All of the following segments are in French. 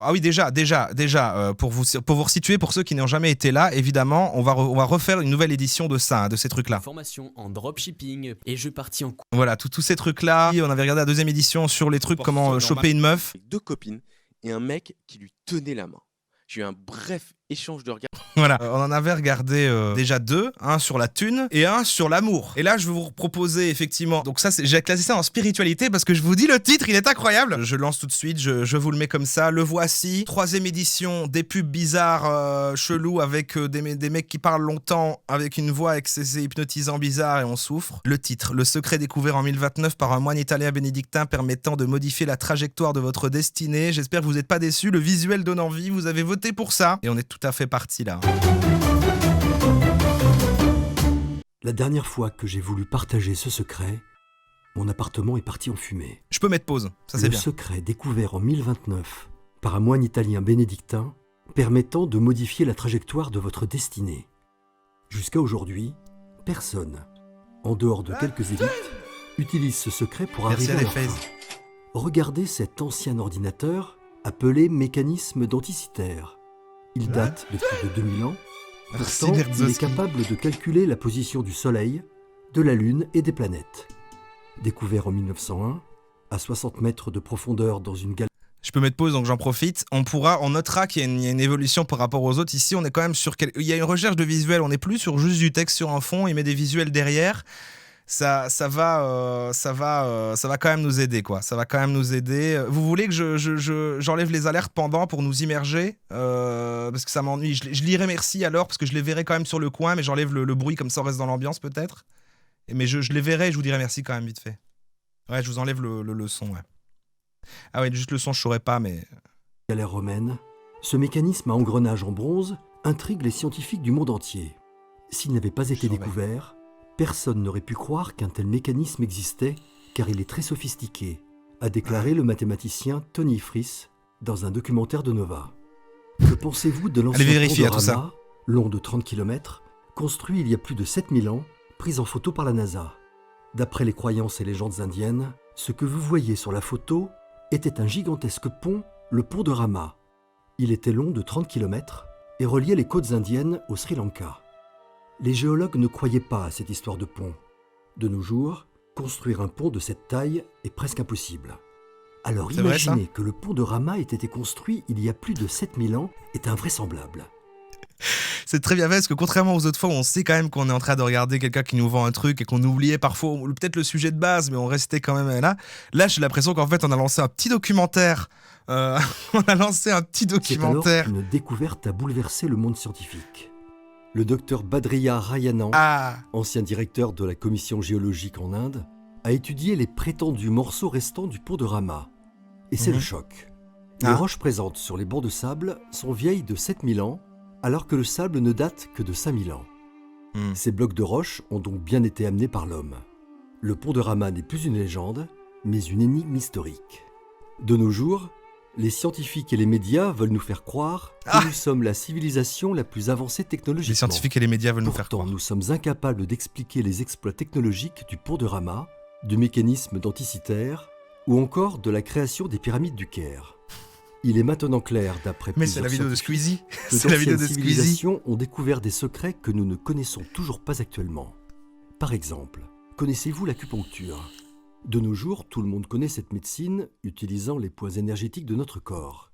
Ah oui, déjà, pour vous resituer, pour ceux qui n'ont jamais été là, évidemment, on va refaire une nouvelle édition de ça, de ces trucs-là. Formation en dropshipping et je partis en cours. Voilà, tous ces trucs-là. On avait regardé la deuxième édition sur les trucs, comment choper une meuf. Avec 2 copines et un mec qui lui tenait la main. J'ai eu un bref échange de regards. Voilà, on en avait regardé déjà 2, un sur la thune et un sur l'amour. Et là, je vais vous proposer effectivement. Donc ça, j'ai classé ça en spiritualité parce que je vous dis le titre, il est incroyable. Je lance tout de suite, je vous le mets comme ça. Le voici, 3e édition, des pubs bizarres, chelous avec des mecs qui parlent longtemps avec une voix avec ces hypnotisants bizarres et on souffre. Le titre, le secret découvert en 1029 par un moine italien bénédictin permettant de modifier la trajectoire de votre destinée. J'espère que vous n'êtes pas déçus. Le visuel donne envie. Vous avez voté pour ça et on est tout à fait parti là. La dernière fois que j'ai voulu partager ce secret, mon appartement est parti en fumée. Je peux mettre pause, ça c'est bien. Le secret découvert en 1029 par un moine italien bénédictin permettant de modifier la trajectoire de votre destinée. Jusqu'à aujourd'hui, personne, en dehors de quelques élites, utilise ce secret pour Merci arriver à à leur Fez. fin. Regardez cet ancien ordinateur appelé mécanisme denticitaire. Il date de plus de 2000 ans. Merci, Pourtant, il est Berzowski. capable de calculer la position du Soleil, de la Lune et des planètes. Découvert en 1901, à 60 mètres de profondeur dans une galaxie. Je peux mettre pause, donc j'en profite. On notera qu'il y a une évolution par rapport aux autres. Ici, on est quand même sur... Il y a une recherche de visuel, on n'est plus sur juste du texte sur un fond, il met des visuels derrière. Ça va quand même nous aider, quoi. Ça va quand même nous aider. Vous voulez que j'enlève les alertes pendant pour nous immerger parce que ça m'ennuie. Je lirai merci alors, parce que je les verrai quand même sur le coin, mais j'enlève le bruit, comme ça on reste dans l'ambiance peut-être. Mais je les verrai et je vous dirai merci quand même vite fait. Ouais, je vous enlève le son, ouais. Ah ouais, juste le son, je saurais pas, mais... Galère romaine, ce mécanisme à engrenage en bronze intrigue les scientifiques du monde entier. S'il n'avait pas été Surveille. découvert, personne n'aurait pu croire qu'un tel mécanisme existait, car il est très sophistiqué, a déclaré le mathématicien Tony Friss dans un documentaire de Nova. Que pensez-vous de l'ancien Allez vérifier pont de tout ça. Rama, long de 30 km, construit il y a plus de 7000 ans, pris en photo par la NASA? D'après les croyances et légendes indiennes, ce que vous voyez sur la photo était un gigantesque pont, le pont de Rama. Il était long de 30 km et reliait les côtes indiennes au Sri Lanka. Les géologues ne croyaient pas à cette histoire de pont. De nos jours, construire un pont de cette taille est presque impossible. Alors C'est vrai, ça ? imaginez que le pont de Rama ait été construit il y a plus de 7000 ans est invraisemblable. C'est très bien fait, parce que contrairement aux autres fois où on sait quand même qu'on est en train de regarder quelqu'un qui nous vend un truc et qu'on oubliait parfois peut-être le sujet de base, mais on restait quand même là. Là, j'ai l'impression qu'en fait, on a lancé un petit documentaire. On a lancé un petit C'est alors documentaire. qu'une découverte a bouleversé le monde scientifique. Le docteur Badriya Rayanan, Ah, ancien directeur de la commission géologique en Inde, a étudié les prétendus morceaux restants du pont de Rama. Et c'est le choc. Les Ah. roches présentes sur les bancs de sable sont vieilles de 7000 ans, alors que le sable ne date que de 5000 ans. Hmm. Ces blocs de roches ont donc bien été amenés par l'homme. Le pont de Rama n'est plus une légende, mais une énigme historique. De nos jours, les scientifiques et les médias veulent nous faire croire que nous sommes la civilisation la plus avancée technologiquement. les scientifiques et les médias veulent nous faire Pourtant, croire. nous sommes incapables d'expliquer les exploits technologiques du pont de Rama, du mécanisme denticitaire ou encore de la création des pyramides du Caire. Il est maintenant clair, d'après Mais c'est plusieurs la vidéo de scientifiques, Squeezie. que C'est la vidéo de d'anciennes Squeezie. civilisations ont découvert des secrets que nous ne connaissons toujours pas actuellement. Par exemple, connaissez-vous l'acupuncture ? De nos jours, tout le monde connaît cette médecine utilisant les points énergétiques de notre corps.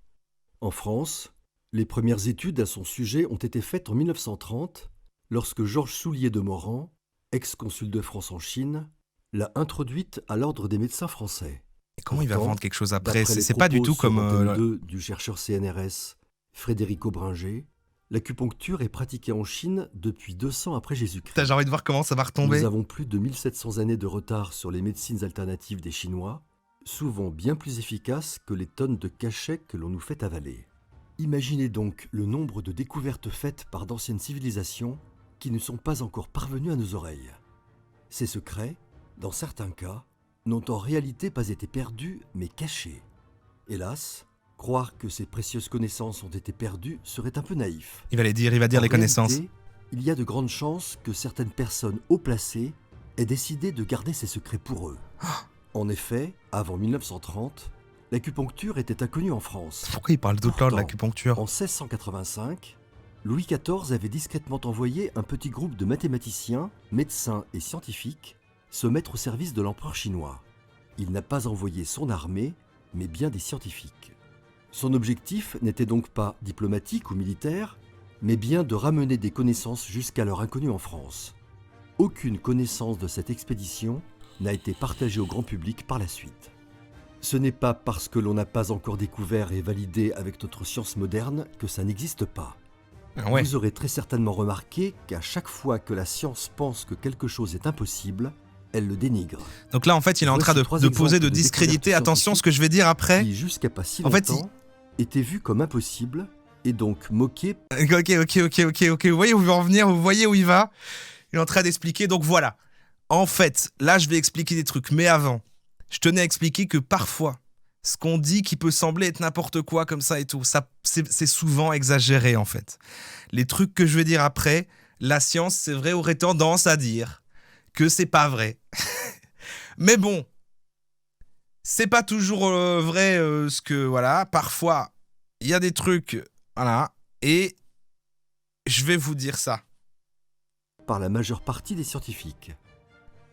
En France, les premières études à son sujet ont été faites en 1930, lorsque Georges Soulier de Moran, ex-consul de France en Chine, l'a introduite à l'ordre des médecins français. Et comment il va Pourtant, vendre quelque chose après? D'après les C'est pas du propos tout comme... sur Antenne 2 du chercheur CNRS Frédéric Aubringer, l'acupuncture est pratiquée en Chine depuis 200 après Jésus-Christ. Putain, j'ai envie de voir comment ça va retomber. Nous avons plus de 1700 années de retard sur les médecines alternatives des Chinois, souvent bien plus efficaces que les tonnes de cachets que l'on nous fait avaler. Imaginez donc le nombre de découvertes faites par d'anciennes civilisations qui ne sont pas encore parvenues à nos oreilles. Ces secrets, dans certains cas, n'ont en réalité pas été perdus, mais cachés. Hélas, croire que ces précieuses connaissances ont été perdues serait un peu naïf. Il va dire les En connaissances. réalité, il y a de grandes chances que certaines personnes haut placées aient décidé de garder ces secrets pour eux. En effet, avant 1930, L'acupuncture était inconnue en France. Pourquoi il parle tout le temps de Pourtant, l'acupuncture? En 1685, Louis XIV avait discrètement envoyé un petit groupe de mathématiciens, médecins et scientifiques se mettre au service de l'empereur chinois. Il n'a pas envoyé son armée, mais bien des scientifiques. Son objectif n'était donc pas diplomatique ou militaire, mais bien de ramener des connaissances jusqu'alors inconnues en France. Aucune connaissance de cette expédition n'a été partagée au grand public par la suite. Ce n'est pas parce que l'on n'a pas encore découvert et validé avec notre science moderne que ça n'existe pas. Ah ouais. Vous aurez très certainement remarqué qu'à chaque fois que la science pense que quelque chose est impossible, elle le dénigre. Donc là, en fait, il est en train Voici trois de poser, exemples de de discréditer. découvertes Attention, ce que je vais dire après. Qui, jusqu'à pas si En fait, longtemps, était vu comme impossible et donc moqué. Ok. Vous voyez où il va en venir, vous voyez où il va. Il est en train d'expliquer. Donc voilà. En fait, là, je vais expliquer des trucs. Mais avant, je tenais à expliquer que parfois, ce qu'on dit qui peut sembler être n'importe quoi comme ça et tout, ça, c'est souvent exagéré en fait. Les trucs que je vais dire après, la science, c'est vrai, aurait tendance à dire que c'est pas vrai. Mais bon, c'est pas toujours vrai ce que, voilà, parfois, il y a des trucs, voilà, et je vais vous dire ça. Par la majeure partie des scientifiques.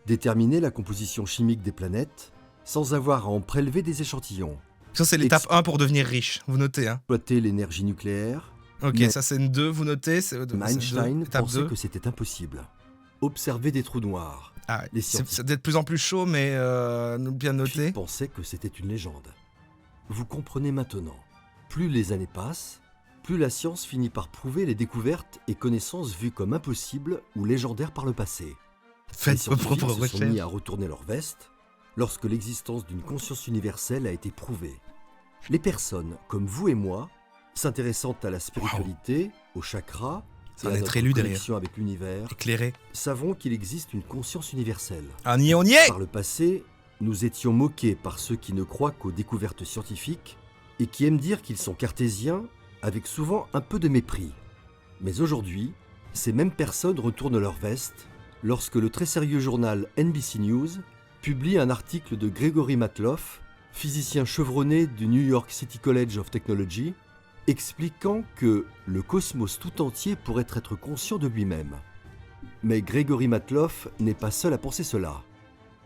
Déterminer la composition chimique des planètes sans avoir à en prélever des échantillons. Ça, c'est l'étape 1 pour devenir riche, vous notez, hein. Exploiter l'énergie nucléaire. Ok, Mais ça c'est une 2, vous notez. Einstein étape pensait 2. que c'était impossible. Observer des trous noirs. Ah, ouais. Les C'est scientifiques de plus en plus chaud, mais bien noté. pensaient que c'était une légende. Vous comprenez maintenant. Plus les années passent, plus la science finit par prouver les découvertes et connaissances vues comme impossibles ou légendaires par le passé. Les Faites vos scientifiques propres se sont mis recherches. à retourner leur veste lorsque l'existence d'une conscience universelle a été prouvée. Les personnes, comme vous et moi, s'intéressant à la spiritualité, aux chakras C'est et un à être notre élu derrière. connexion avec l'univers, Éclairé. savons qu'il existe une conscience universelle. Ah, on y est. Par le passé, nous étions moqués par ceux qui ne croient qu'aux découvertes scientifiques et qui aiment dire qu'ils sont cartésiens avec souvent un peu de mépris. Mais aujourd'hui, ces mêmes personnes retournent leur veste lorsque le très sérieux journal NBC News publie un article de Gregory Matloff, physicien chevronné du New York City College of Technology, expliquant que le cosmos tout entier pourrait être conscient de lui-même. Mais Gregory Matloff n'est pas seul à penser cela.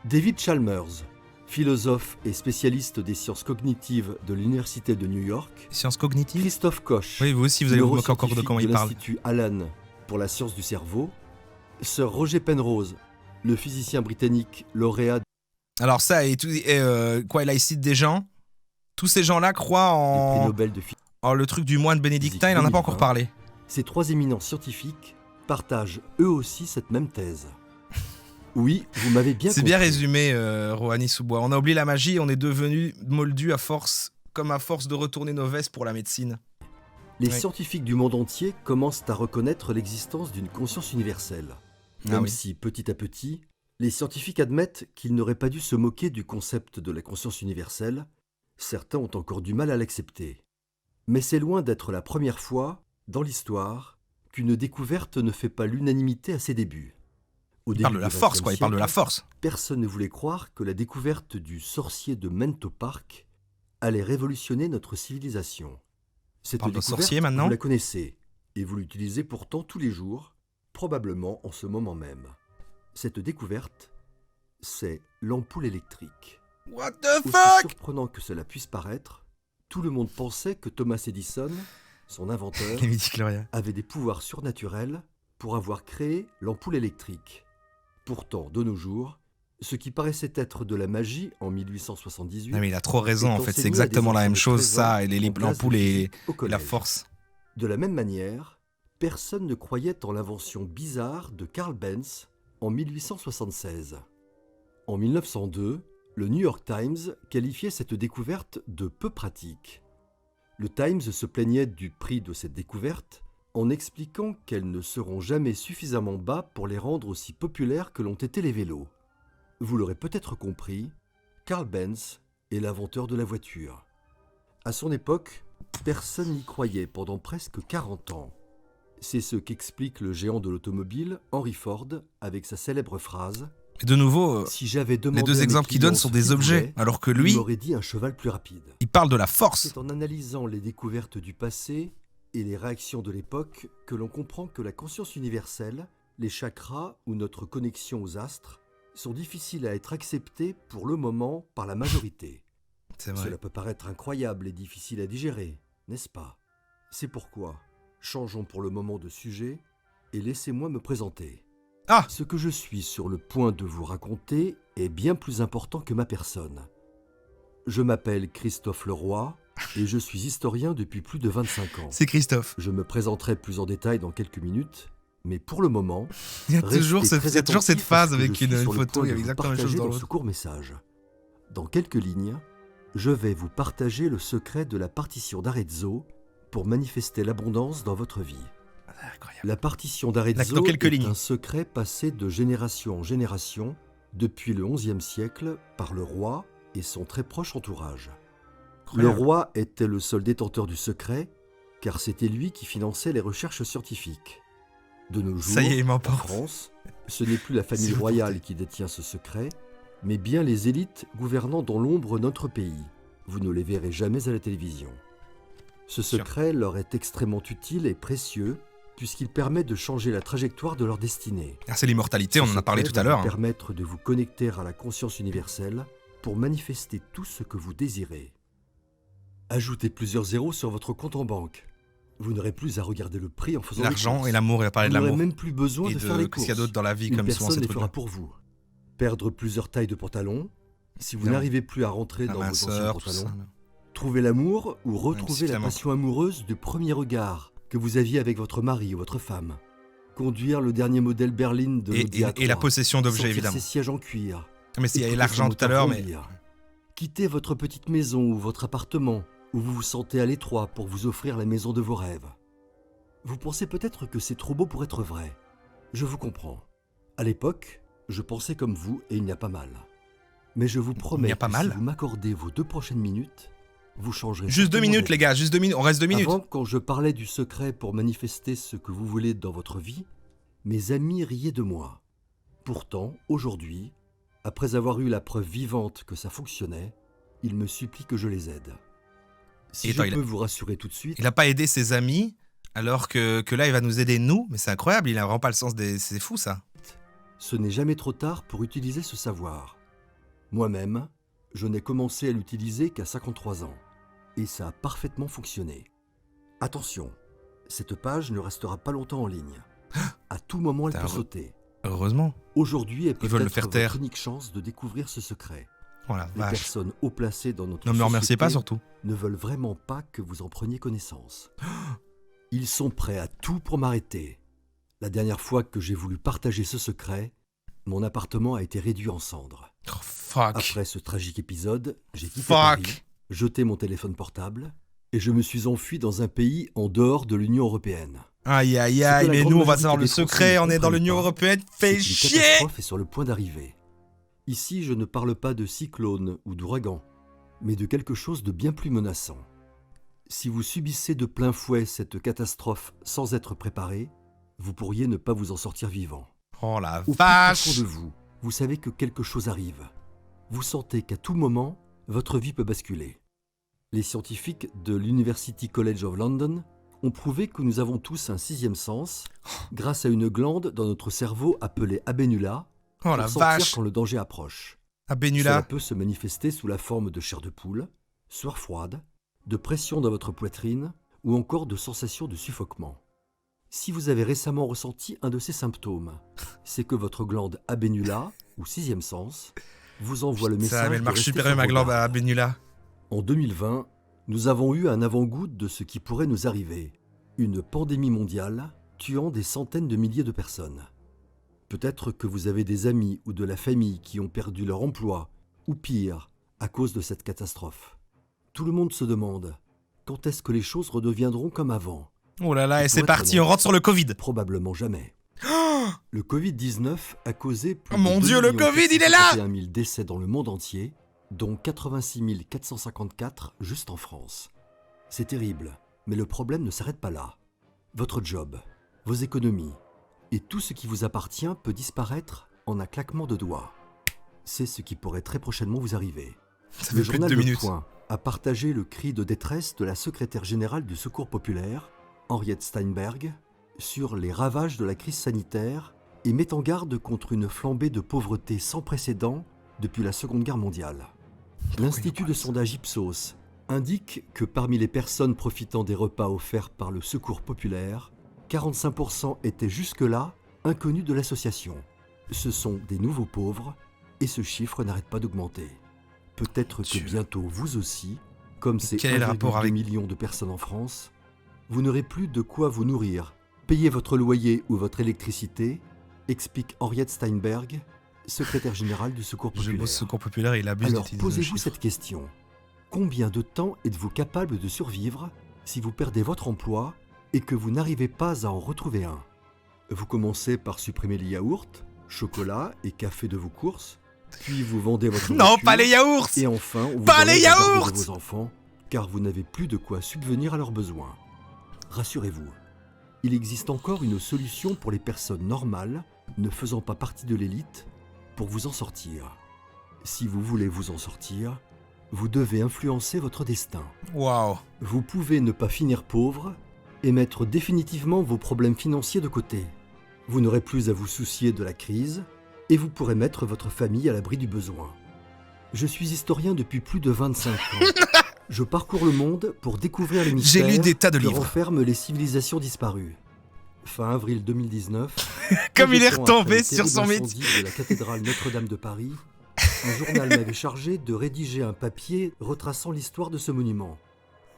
David Chalmers, philosophe et spécialiste des sciences cognitives de l'Université de New York, Sciences cognitives. Christophe Koch, Oui, vous aussi, vous allez vous moquer encore de comment il parle. l'Institut Allen pour la science du cerveau, Sir Roger Penrose, le physicien britannique lauréat Alors ça, et tout, quoi, là, il cite des gens. Tous ces gens-là croient du prix en... Nobel de physique. le truc du moine bénédictin, il en a pas encore 2020. parlé. Ces trois éminents scientifiques partagent eux aussi cette même thèse. Oui, vous m'avez bien C'est bien compris. résumé, Rohani Soubois. On a oublié la magie, on est devenu moldu à force de retourner nos vestes pour la médecine. Les Oui. scientifiques du monde entier commencent à reconnaître l'existence d'une conscience universelle. Même oui. si, petit à petit, les scientifiques admettent qu'ils n'auraient pas dû se moquer du concept de la conscience universelle, certains ont encore du mal à l'accepter. Mais c'est loin d'être la première fois, dans l'histoire, qu'une découverte ne fait pas l'unanimité à ses débuts. Au Il parle de début la du force, XXe quoi, il parle de la siècle, force. personne ne voulait croire que la découverte du sorcier de Menlo Park allait révolutionner notre civilisation. Cette Parle de découverte, sorcier maintenant. vous la connaissez, et vous l'utilisez pourtant tous les jours, probablement en ce moment même. Cette découverte, c'est l'ampoule électrique. What the Aussi fuck? surprenant que cela puisse paraître, tout le monde pensait que Thomas Edison, son inventeur, Les midi-chloriens. avait des pouvoirs surnaturels pour avoir créé l'ampoule électrique. Pourtant, de nos jours, ce qui paraissait être de la magie en 1878 Non mais il a trop raison, en est fait, c'est enseigné à exactement des la même enfants de chose, 13 ans ça, et en classe de l'ampoule et physique au la collège. force. De la même manière, personne ne croyait en l'invention bizarre de Carl Benz en 1876. En 1902, le New York Times qualifiait cette découverte de peu pratique. Le Times se plaignait du prix de cette découverte en expliquant qu'elles ne seront jamais suffisamment bas pour les rendre aussi populaires que l'ont été les vélos. Vous l'aurez peut-être compris, Carl Benz est l'inventeur de la voiture. À son époque, personne n'y croyait pendant presque 40 ans. C'est ce qu'explique le géant de l'automobile, Henry Ford, avec sa célèbre phrase Et de nouveau, Si j'avais les demandé à deux mes exemples qu'il clients donne ce sont qu'ils des objets, voulaient, alors que ils lui, m'auraient dit un cheval plus rapide. il parle de la force. C'est en analysant les découvertes du passé et les réactions de l'époque que l'on comprend que la conscience universelle, les chakras ou notre connexion aux astres sont difficiles à être acceptés pour le moment par la majorité. C'est vrai. Cela peut paraître incroyable et difficile à digérer, n'est-ce pas? C'est pourquoi, changeons pour le moment de sujet et laissez-moi me présenter. Ah, Ce que je suis sur le point de vous raconter est bien plus important que ma personne. Je m'appelle Christophe Leroy et je suis historien depuis plus de 25 ans. c'est Christophe. Je me présenterai plus en détail dans quelques minutes, mais pour le moment, Il y a toujours restez très cette attentifs phase parce que avec je suis une sur le photo, point il y de a vous exactement la même chose partager dans dans ce l'autre. court message. Dans quelques lignes, je vais vous partager le secret de la partition d'Arezzo pour manifester l'abondance dans votre vie. Incroyable. La partition d'Arezzo Dans quelques est lignes. un secret passé de génération en génération depuis le XIe siècle par le roi et son très proche entourage. Le Incroyable. roi était le seul détenteur du secret, car c'était lui qui finançait les recherches scientifiques. De nos jours, Ça y est, il en m'emporte. France, ce n'est plus la C'est famille vous royale porter. qui détient ce secret, mais bien les élites gouvernant dans l'ombre notre pays. Vous ne les verrez jamais à la télévision. Ce Sûr. secret leur est extrêmement utile et précieux, puisqu'il permet de changer la trajectoire de leur destinée. Ah, c'est l'immortalité, on Ce en a parlé secret tout à va l'heure. vous permettre de vous connecter à la conscience universelle pour manifester tout ce que vous désirez. Ajoutez plusieurs zéros sur votre compte en banque. Vous n'aurez plus à regarder le prix en faisant les L'argent courses. et l'amour, il a parlé Vous de n'aurez l'amour. même plus besoin Et de faire les de courses. qu'est-ce qu'il y a d'autre dans la vie, Une comme souvent personne ces les fera trucs-là. pour vous. Perdre plusieurs tailles de pantalons. Si vous Évidemment. n'arrivez plus à rentrer La dans vos anciens minceur, tout ça. pantalons. Trouver l'amour ou retrouver la suffisamment. passion amoureuse du premier regard que vous aviez avec votre mari ou votre femme. Conduire le dernier modèle berline de l'Audi A3. Et la possession d'objets, Sentir évidemment. ses sièges en cuir. Mais il y avait Écouter l'argent son tout à moteur l'heure, mais rebondir. Quitter votre petite maison ou votre appartement où vous vous sentez à l'étroit pour vous offrir la maison de vos rêves. Vous pensez peut-être que c'est trop beau pour être vrai. Je vous comprends. À l'époque, je pensais comme vous et il n'y a pas mal. Mais je vous promets a pas que mal si vous m'accordez vos 2 prochaines minutes, vous changerez. juste 2 certainement minutes, d'avis. les gars, juste 2 minutes. On reste 2 minutes. Avant, quand je parlais du secret pour manifester ce que vous voulez dans votre vie, mes amis riaient de moi. Pourtant, aujourd'hui, après avoir eu la preuve vivante que ça fonctionnait, ils me supplient que je les aide. Si Et je attends, peux vous rassurer tout de suite, Il n'a pas aidé ses amis, alors que là, il va nous aider nous. Mais c'est incroyable, il a vraiment pas le sens des. C'est fou, ça. ce n'est jamais trop tard pour utiliser ce savoir. Moi-même, je n'ai commencé à l'utiliser qu'à 53 ans, et ça a parfaitement fonctionné. Attention, cette page ne restera pas longtemps en ligne. À tout moment, elle T'as peut re- sauter. Heureusement. Aujourd'hui est Ils veulent le peut-être faire votre taire. unique chance de découvrir ce secret. Oh la Les vache. personnes haut placées dans notre Non, me remerciez pas société surtout. ne veulent vraiment pas que vous en preniez connaissance. Ils sont prêts à tout pour m'arrêter. La dernière fois que j'ai voulu partager ce secret, mon appartement a été réduit en cendres. Oh, fuck. Après ce tragique épisode, j'ai quitté Fuck. Paris, jeté mon téléphone portable et je me suis enfui dans un pays en dehors de l'Union européenne. Aïe, aïe, Ce que aïe, la mais grande nous, on va majorité savoir le des Français secret, ne on est dans comprennent l'Union pas, Européenne, C'est fais qu'une chier. catastrophe est sur le point d'arriver. Ici, je ne parle pas de cyclone ou d'ouragan, mais de quelque chose de bien plus menaçant. Si vous subissez de plein fouet cette catastrophe sans être préparé, vous pourriez ne pas vous en sortir vivant. Oh la Au plus vache. profond de vous, vous savez que quelque chose arrive. Vous sentez qu'à tout moment, votre vie peut basculer. Les scientifiques de l'University College of London ont prouvé que nous avons tous un sixième sens grâce à une glande dans notre cerveau appelée abénula Oh la pour sentir vache. quand le danger approche. À Cela Benula. peut se manifester sous la forme de chair de poule, sueur froide, de pression dans votre poitrine ou encore de sensations de suffoquement. Si vous avez récemment ressenti un de ces symptômes, c'est que votre glande abénula, ou sixième sens, vous envoie le Ça, message mais elle de marche rester super sur bien, ma vos glande gardes. à Benula. En 2020, nous avons eu un avant-goût de ce qui pourrait nous arriver. Une pandémie mondiale tuant des centaines de milliers de personnes. Peut-être que vous avez des amis ou de la famille qui ont perdu leur emploi, ou pire, à cause de cette catastrophe. Tout le monde se demande, quand est-ce que les choses redeviendront comme avant? Oh là là, Et et pour c'est être parti, honnête, on rentre sur le Covid. Probablement jamais. Le Covid-19 a causé plus Oh mon de Dieu, le 2 Covid, il est là 451 000 décès dans le monde entier, dont 86 454 juste en France. C'est terrible, mais le problème ne s'arrête pas là. Votre job, vos économies et tout ce qui vous appartient peut disparaître en un claquement de doigts. C'est ce qui pourrait très prochainement vous arriver. Ça Le fait plus de journal 2 Le minutes. Point a partagé le cri de détresse de la secrétaire générale du Secours populaire, Henriette Steinberg, sur les ravages de la crise sanitaire et met en garde contre une flambée de pauvreté sans précédent depuis la Seconde Guerre mondiale. L'Institut de sondage Ipsos indique que parmi les personnes profitant des repas offerts par le Secours populaire, 45% étaient jusque-là inconnus de l'association. Ce sont des nouveaux pauvres et ce chiffre n'arrête pas d'augmenter. Peut-être que Dieu. bientôt vous aussi, comme ces Quel est le rapport 1,2 avec- millions de personnes en France, vous n'aurez plus de quoi vous nourrir, payer votre loyer ou votre électricité, explique Henriette Steinberg, secrétaire générale du Secours Je populaire. bosse Secours populaire et il abuse Alors d'utiliser le posez-vous chiffre. cette question. Combien de temps êtes-vous capable de survivre si vous perdez votre emploi et que vous n'arrivez pas à en retrouver un? Vous commencez par supprimer les yaourts, chocolat et café de vos courses, puis vous vendez votre Non, voiture, pas les yaourts. et enfin on vous Pas enlève les la garde yaourts de vos enfants car vous n'avez plus de quoi subvenir à leurs besoins. Rassurez-vous, il existe encore une solution pour les personnes normales ne faisant pas partie de l'élite pour vous en sortir. Si vous voulez vous en sortir, vous devez influencer votre destin. Waouh. Vous pouvez ne pas finir pauvre et mettre définitivement vos problèmes financiers de côté. Vous n'aurez plus à vous soucier de la crise et vous pourrez mettre votre famille à l'abri du besoin. Je suis historien depuis plus de 25 ans. Je parcours le monde pour découvrir les J'ai mystères lu des tas de que livres. renferment les civilisations disparues. Fin avril 2019, Comme il est peu de temps retombé après le sur son terrible métier. incendie de la cathédrale Notre-Dame de Paris, un journal m'avait chargé de rédiger un papier retraçant l'histoire de ce monument.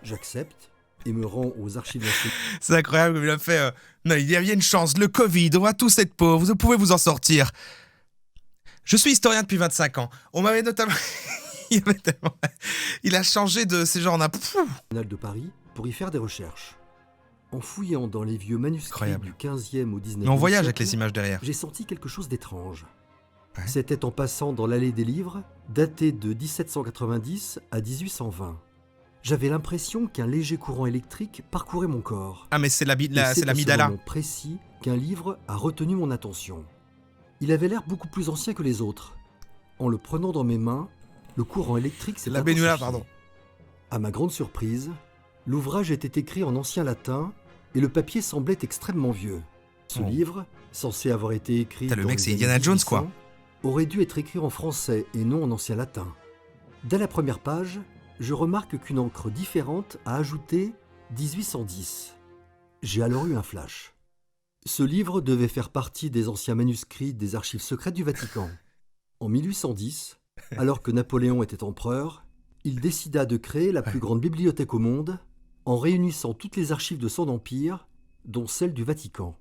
J'accepte et me rends aux archives nationales. C'est incroyable comme il a fait. Non, il y a une chance. Le Covid, on va tous être pauvres. Vous pouvez vous en sortir. Je suis historien depuis 25 ans. On m'avait notamment. Il a changé de ces genres. De Paris pour y faire des recherches. En fouillant dans les vieux manuscrits Incroyable. du 15e au 19e Mais on voyage avec siècle, les images derrière. j'ai senti quelque chose d'étrange. Ouais. C'était en passant dans l'allée des livres, datée de 1790 à 1820. J'avais l'impression qu'un léger courant électrique parcourait mon corps. Ah, mais c'est Et c'est la à ce Midala. moment précis qu'un livre a retenu mon attention. Il avait l'air beaucoup plus ancien que les autres. En le prenant dans mes mains, le courant électrique s'est La Benula, intensifié. pardon. À ma grande surprise, l'ouvrage était écrit en ancien latin et le papier semblait extrêmement vieux. Ce Oh. livre, censé avoir été écrit Putain, le dans mec, les c'est années Indiana Jones, 1800, quoi. aurait dû être écrit en français et non en ancien latin. Dès la première page, je remarque qu'une encre différente a ajouté 1810. J'ai alors eu un flash. Ce livre devait faire partie des anciens manuscrits des archives secrètes du Vatican. En 1810, alors que Napoléon était empereur, il décida de créer la plus grande bibliothèque au monde en réunissant toutes les archives de son empire, dont celles du Vatican.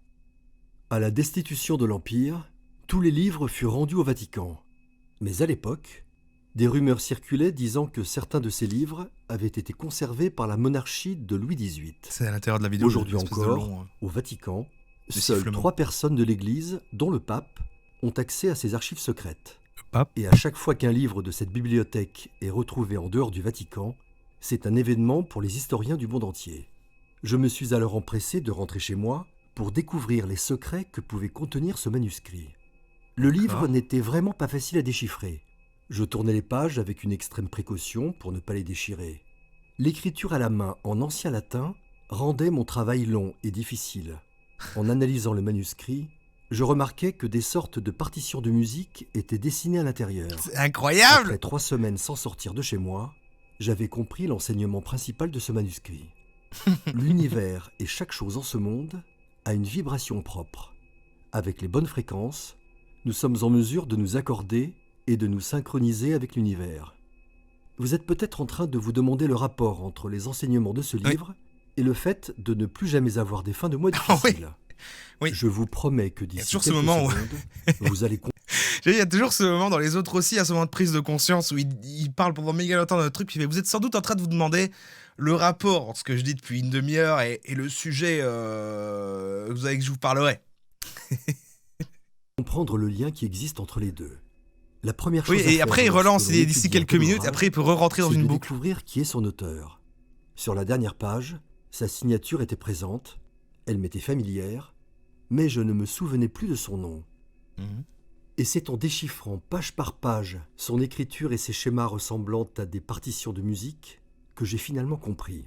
À la destitution de l'Empire, tous les livres furent rendus au Vatican. Mais à l'époque, des rumeurs circulaient disant que certains de ces livres avaient été conservés par la monarchie de Louis XVIII. C'est à l'intérieur de la vidéo. Aujourd'hui une espèce de encore, long, au Vatican, de seules sifflement. 3 personnes de l'Église, dont le pape, ont accès à ces archives secrètes. Le pape. Et à chaque fois qu'un livre de cette bibliothèque est retrouvé en dehors du Vatican, c'est un événement pour les historiens du monde entier. Je me suis alors empressé de rentrer chez moi pour découvrir les secrets que pouvait contenir ce manuscrit. Le livre D'accord. n'était vraiment pas facile à déchiffrer. Je tournais les pages avec une extrême précaution pour ne pas les déchirer. L'écriture à la main en ancien latin rendait mon travail long et difficile. En analysant le manuscrit, je remarquais que des sortes de partitions de musique étaient dessinées à l'intérieur. C'est incroyable. Après 3 semaines sans sortir de chez moi, j'avais compris l'enseignement principal de ce manuscrit. L'univers et chaque chose en ce monde a une vibration propre. Avec les bonnes fréquences, nous sommes en mesure de nous accorder et de nous synchroniser avec l'univers. Vous êtes peut-être en train de vous demander le rapport entre les enseignements de ce Oui. livre et le fait de ne plus jamais avoir des fins de mois Ah oui. difficiles. Oui. Je vous promets que Il y a d'ici toujours ce quelques moment où- secondes, vous allez Il y a toujours ce moment dans les autres aussi, à ce moment de prise de conscience où il parle pendant méga longtemps d'un truc. Puis il fait, vous êtes sans doute en train de vous demander le rapport entre ce que je dis depuis une demi-heure et le sujet que vous avez que je vous parlerai. comprendre le lien qui existe entre les deux. La première chose Oui, à et faire après il lorsque relance l'on d'ici étudie quelques un minutes. ouvrage, Après il peut re-rentrer dans c'est une de boucle. découvrir qui est son auteur. Sur la dernière page, sa signature était présente, elle m'était familière, mais je ne me souvenais plus de son nom. Mhm. Et c'est en déchiffrant page par page son écriture et ses schémas ressemblant à des partitions de musique que j'ai finalement compris.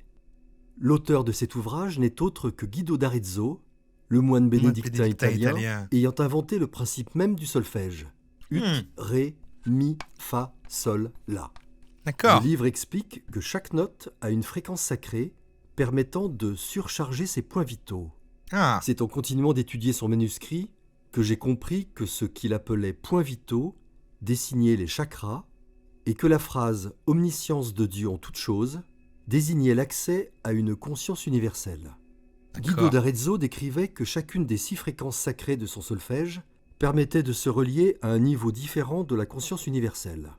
L'auteur de cet ouvrage n'est autre que Guido d'Arezzo, le moine bénédictin italien, ayant inventé le principe même du solfège. Ut, ré, mi, fa, sol, la. D'accord. Le livre explique que chaque note a une fréquence sacrée permettant de surcharger ses points vitaux. Ah, C'est en continuant d'étudier son manuscrit que j'ai compris que ce qu'il appelait points vitaux désignait les chakras et que la phrase « omniscience de Dieu en toutes choses » désignait l'accès à une conscience universelle. Guido d'accord. d'Arezzo décrivait que chacune des 6 fréquences sacrées de son solfège permettait de se relier à un niveau différent de la conscience universelle.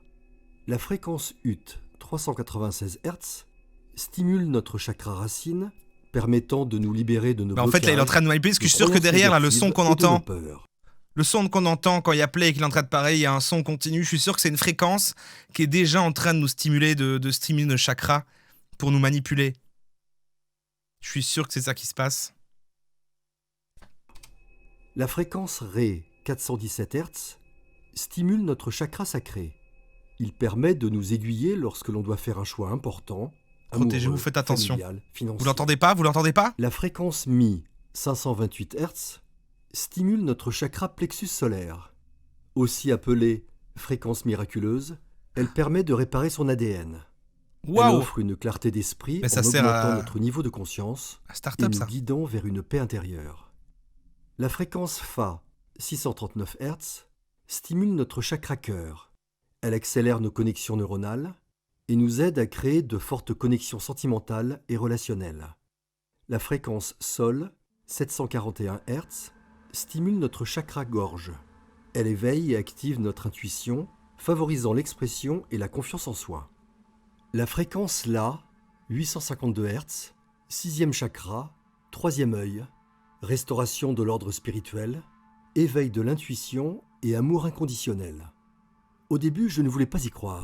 La fréquence UT 396 Hz stimule notre chakra racine, permettant de nous libérer de nos Bah, en fait, là, il est en train de manipuler parce que je suis sûr que derrière, là, le son qu'on entend, quand il y a play et qu'il est en train de parler, il y a un son continu. Je suis sûr que c'est une fréquence qui est déjà en train de nous stimuler, de stimuler nos chakras pour nous manipuler. Je suis sûr que c'est ça qui se passe. La fréquence Ré 417 Hz stimule notre chakra sacré. Il permet de nous aiguiller lorsque l'on doit faire un choix important. Protégez-vous, amoureux, faites attention. familial, financier. Vous l'entendez pas? Vous l'entendez pas? La fréquence Mi 528 Hz stimule notre chakra plexus solaire. Aussi appelée fréquence miraculeuse, elle permet de réparer son ADN. Elle Waouh! offre une clarté d'esprit Mais en ça sert augmentant à- notre niveau de conscience La et start-up, nous ça. guidant vers une paix intérieure. La fréquence Fa 639 Hz stimule notre chakra cœur. Elle accélère nos connexions neuronales et nous aide à créer de fortes connexions sentimentales et relationnelles. La fréquence Sol 741 Hz stimule notre chakra gorge. Elle éveille et active notre intuition, favorisant l'expression et la confiance en soi. La fréquence La 852 Hz, 6e chakra, 3e œil, restauration de l'ordre spirituel, éveil de l'intuition et amour inconditionnel. Au début, je ne voulais pas y croire,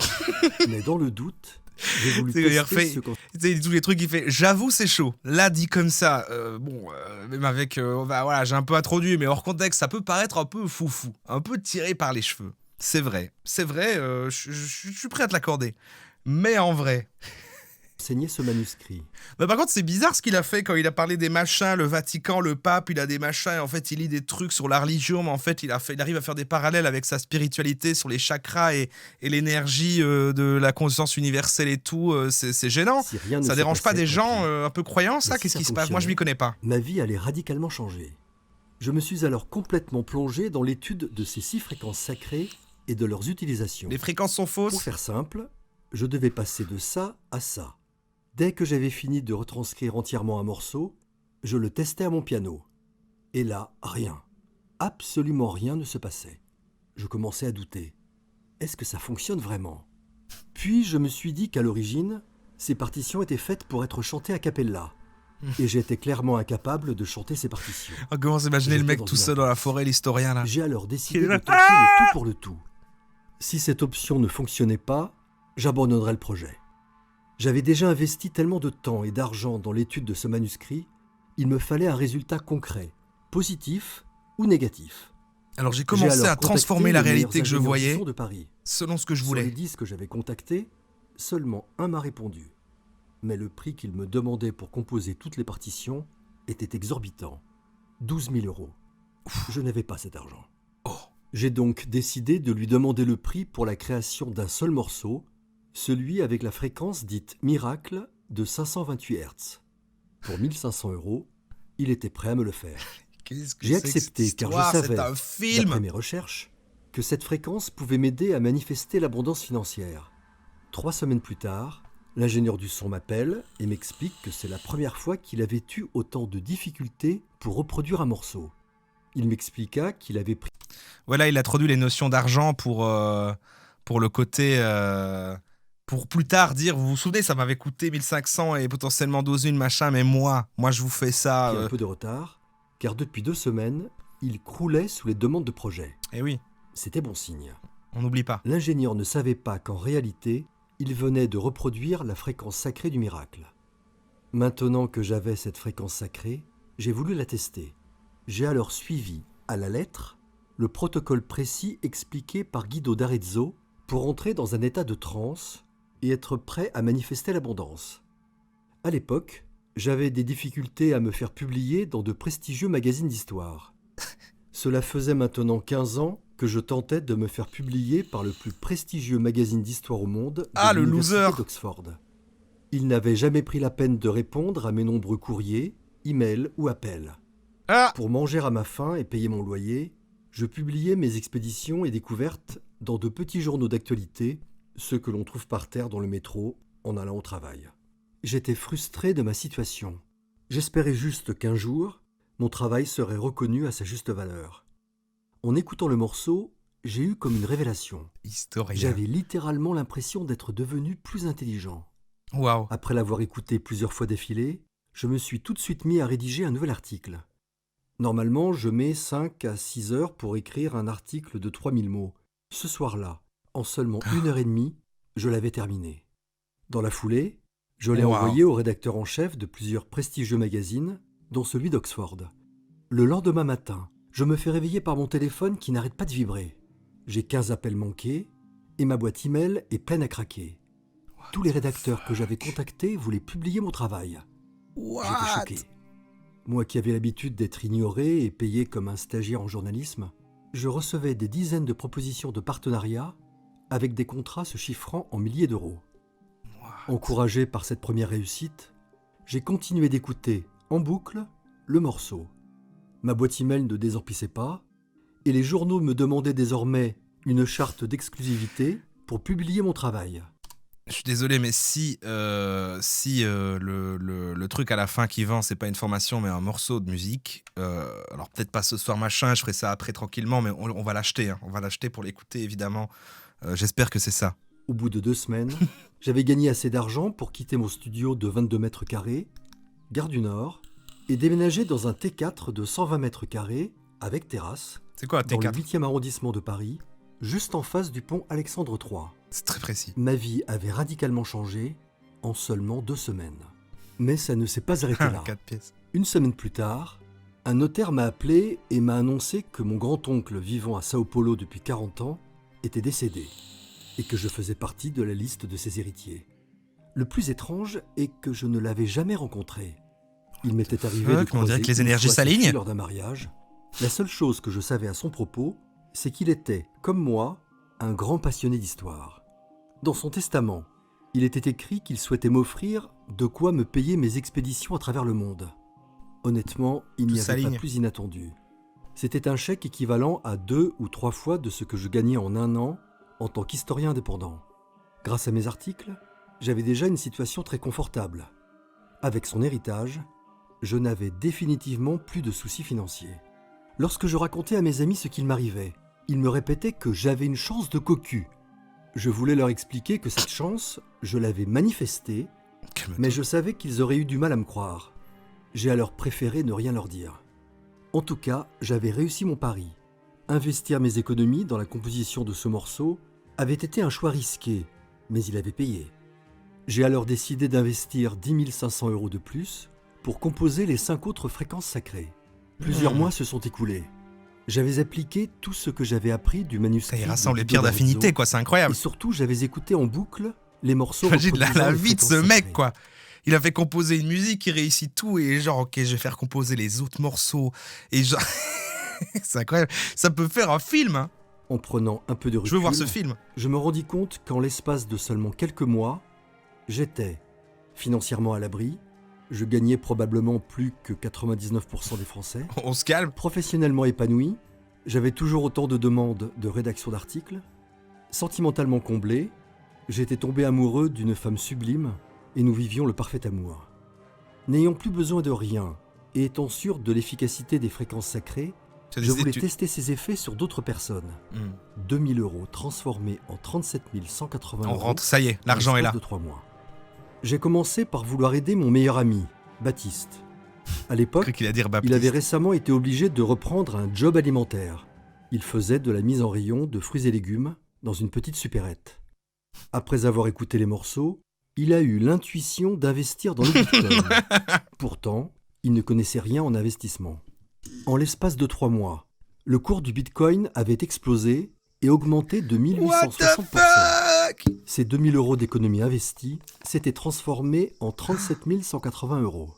mais dans le doute, j'ai voulu C'est d'ailleurs tester fait- ce qu'on... Tu sais, tous les trucs qu'il fait. J'avoue, c'est chaud. Là, dit comme ça, même avec. Bah, voilà, j'ai un peu introduit, mais hors contexte, ça peut paraître un peu foufou, un peu tiré par les cheveux. C'est vrai, je suis prêt à te l'accorder. Mais en vrai. enseigner ce manuscrit. Bah, par contre, c'est bizarre ce qu'il a fait quand il a parlé des machins, le Vatican, le pape, il a des machins, et en fait, il lit des trucs sur la religion, mais en fait, il arrive à faire des parallèles avec sa spiritualité sur les chakras et l'énergie de la conscience universelle et tout. C'est gênant. Si rien ne Ça se dérange pas passait des gens contre lui, un peu croyants, ça? Mais si Qu'est-ce ça qui se passe? Moi, je m'y connais pas. ma vie allait radicalement changer. Je me suis alors complètement plongé dans l'étude de ces 6 fréquences sacrées et de leurs utilisations. Les fréquences sont Pour fausses. faire simple, je devais passer de ça à ça. Dès que j'avais fini de retranscrire entièrement un morceau, je le testais à mon piano. Et là, rien. Absolument rien ne se passait. Je commençais à douter. Est-ce que ça fonctionne vraiment? Puis je me suis dit qu'à l'origine, ces partitions étaient faites pour être chantées a cappella. Et j'étais clairement incapable de chanter ces partitions. On commence à imaginer le J'étais mec dans tout une seul dans la forêt, l'historien là. J'ai alors décidé Il est de là. tenter le tout pour le tout. Si cette option ne fonctionnait pas, j'abandonnerais le projet. J'avais déjà investi tellement de temps et d'argent dans l'étude de ce manuscrit, il me fallait un résultat concret, positif ou négatif. Alors j'ai J'ai commencé alors à transformer contacté la les réalité meilleurs que je ingénieurs du voyais son de Paris. selon ce que je Sur les voulais. 10 que j'avais contactés, seulement un m'a répondu. Mais le prix qu'il me demandait pour composer toutes les partitions était exorbitant. 12 000 €. Je n'avais pas cet argent. Oh. J'ai donc décidé de lui demander le prix pour la création d'un seul morceau, celui avec la fréquence dite miracle de 528 Hz. Pour 1 500 €, il était prêt à me le faire. Qu'est-ce que J'ai c'est que accepté cette car je histoire? savais, C'est un film. d'après mes recherches, que cette fréquence pouvait m'aider à manifester l'abondance financière. 3 semaines plus tard, l'ingénieur du son m'appelle et m'explique que c'est la première fois qu'il avait eu autant de difficultés pour reproduire un morceau. Il m'expliqua qu'il avait pris Voilà, il a introduit les notions d'argent pour le côté. Pour plus tard dire, vous vous souvenez, ça m'avait coûté 1500 et potentiellement 12 000 machin, mais moi je vous fais ça. un peu de retard, car depuis 2 semaines, il croulait sous les demandes de projet. Eh oui, C'était bon signe. on n'oublie pas. L'ingénieur ne savait pas qu'en réalité, il venait de reproduire la fréquence sacrée du miracle. Maintenant que j'avais cette fréquence sacrée, j'ai voulu la tester. J'ai alors suivi, à la lettre, le protocole précis expliqué par Guido d'Arezzo pour entrer dans un état de transe et être prêt à manifester l'abondance. À l'époque, j'avais des difficultés à me faire publier dans de prestigieux magazines d'histoire. Cela faisait maintenant 15 ans que je tentais de me faire publier par le plus prestigieux magazine d'histoire au monde, Ah, de le l'université loser. d'Oxford. Il n'avait jamais pris la peine de répondre à mes nombreux courriers, emails ou appels. Ah, Pour manger à ma faim et payer mon loyer, je publiais mes expéditions et découvertes dans de petits journaux d'actualité, ceux que l'on trouve par terre dans le métro en allant au travail. J'étais frustré de ma situation. J'espérais juste qu'un jour, mon travail serait reconnu à sa juste valeur. En écoutant le morceau, j'ai eu comme une révélation. historien. J'avais littéralement l'impression d'être devenu plus intelligent. Waouh. Après l'avoir écouté plusieurs fois d'affilée, je me suis tout de suite mis à rédiger un nouvel article. Normalement, je mets 5 à 6 heures pour écrire un article de 3000 mots. Ce soir-là, en seulement 1h30, je l'avais terminé. Dans la foulée, je l'ai Wow. envoyé au rédacteur en chef de plusieurs prestigieux magazines, dont celui d'Oxford. Le lendemain matin, je me fais réveiller par mon téléphone qui n'arrête pas de vibrer. J'ai 15 appels manqués et ma boîte email est pleine à craquer. Tous les rédacteurs que j'avais contactés voulaient publier mon travail. J'étais choqué. Moi qui avais l'habitude d'être ignoré et payé comme un stagiaire en journalisme, je recevais des dizaines de propositions de partenariat avec des contrats se chiffrant en milliers d'euros. Encouragé par cette première réussite, j'ai continué d'écouter en boucle le morceau. Ma boîte email ne désemplissait pas et les journaux me demandaient désormais une charte d'exclusivité pour publier mon travail. Je suis désolé, mais si le truc à la fin qui vend, c'est pas une formation, mais un morceau de musique, alors peut-être pas ce soir machin, je ferai ça après tranquillement, mais on va l'acheter. On va l'acheter pour l'écouter, évidemment. J'espère que c'est ça. Au bout de 2 semaines, j'avais gagné assez d'argent pour quitter mon studio de 22 mètres carrés, gare du Nord, et déménager dans un T4 de 120 mètres carrés, avec terrasse, C'est quoi, dans le T4? 8e arrondissement de Paris, juste en face du pont Alexandre III. C'est très précis. Ma vie avait radicalement changé en seulement 2 semaines. Mais ça ne s'est pas arrêté là. 4 pièces. Une semaine plus tard, un notaire m'a appelé et m'a annoncé que mon grand-oncle vivant à Sao Paulo depuis 40 ans était décédé et que je faisais partie de la liste de ses héritiers. Le plus étrange est que je ne l'avais jamais rencontré. Il m'était arrivé de fuck, mais on dirait croiser que les une énergies fois sa s'alignent. fille lors d'un mariage. La seule chose que je savais à son propos, c'est qu'il était, comme moi, un grand passionné d'histoire. Dans son testament, il était écrit qu'il souhaitait m'offrir de quoi me payer mes expéditions à travers le monde. Honnêtement, il Tout n'y avait pas s'aligne. plus inattendu. C'était un chèque équivalent à 2 ou 3 fois de ce que je gagnais en un an en tant qu'historien indépendant. Grâce à mes articles, j'avais déjà une situation très confortable. Avec son héritage, je n'avais définitivement plus de soucis financiers. Lorsque je racontais à mes amis ce qu'il m'arrivait, ils me répétaient que j'avais une chance de cocu. Je voulais leur expliquer que cette chance, je l'avais manifestée, mais je savais qu'ils auraient eu du mal à me croire. J'ai alors préféré ne rien leur dire. En tout cas, j'avais réussi mon pari. Investir mes économies dans la composition de ce morceau avait été un choix risqué, mais il avait payé. J'ai alors décidé d'investir 10 500 € de plus pour composer les 5 autres fréquences sacrées. Plusieurs mois se sont écoulés. J'avais appliqué tout ce que j'avais appris du manuscrit. Ça y de rassemble les Guido pierres d'Arezzo, d'affinité, quoi, c'est incroyable. Et surtout, j'avais écouté en boucle les morceaux. Imagine la reproduisant les vie de ce fréquences mec, sacrées. quoi. Il a fait composer une musique, il réussit tout, et genre, ok, je vais faire composer les autres morceaux. Et genre, c'est incroyable. Ça peut faire un film, hein. En prenant un peu de recul, Je veux voir ce film. je me rendis compte qu'en l'espace de seulement quelques mois, j'étais financièrement à l'abri, je gagnais probablement plus que 99% des Français, On se calme. professionnellement épanoui, j'avais toujours autant de demandes de rédaction d'articles, sentimentalement comblé, j'étais tombé amoureux d'une femme sublime et nous vivions le parfait amour. N'ayant plus besoin de rien et étant sûr de l'efficacité des fréquences sacrées, Tu as je décidé voulais de- tester ses effets sur d'autres personnes. 2 000 € transformés en 37 180 On € rentre, ça y est, en l'argent est là. l'espace de 3 mois. J'ai commencé par vouloir aider mon meilleur ami, Baptiste. À Je l'époque, crois qu'il allait dire il Baptiste. avait récemment été obligé de reprendre un job alimentaire. Il faisait de la mise en rayon de fruits et légumes dans une petite supérette. Après avoir écouté les morceaux, il a eu l'intuition d'investir dans le Bitcoin. Pourtant, il ne connaissait rien en investissement. En l'espace de 3 mois, Le cours du Bitcoin avait explosé et augmenté de What the 1860%. fuck? Ces 2000 euros d'économie investie s'étaient transformés en 37 180 euros.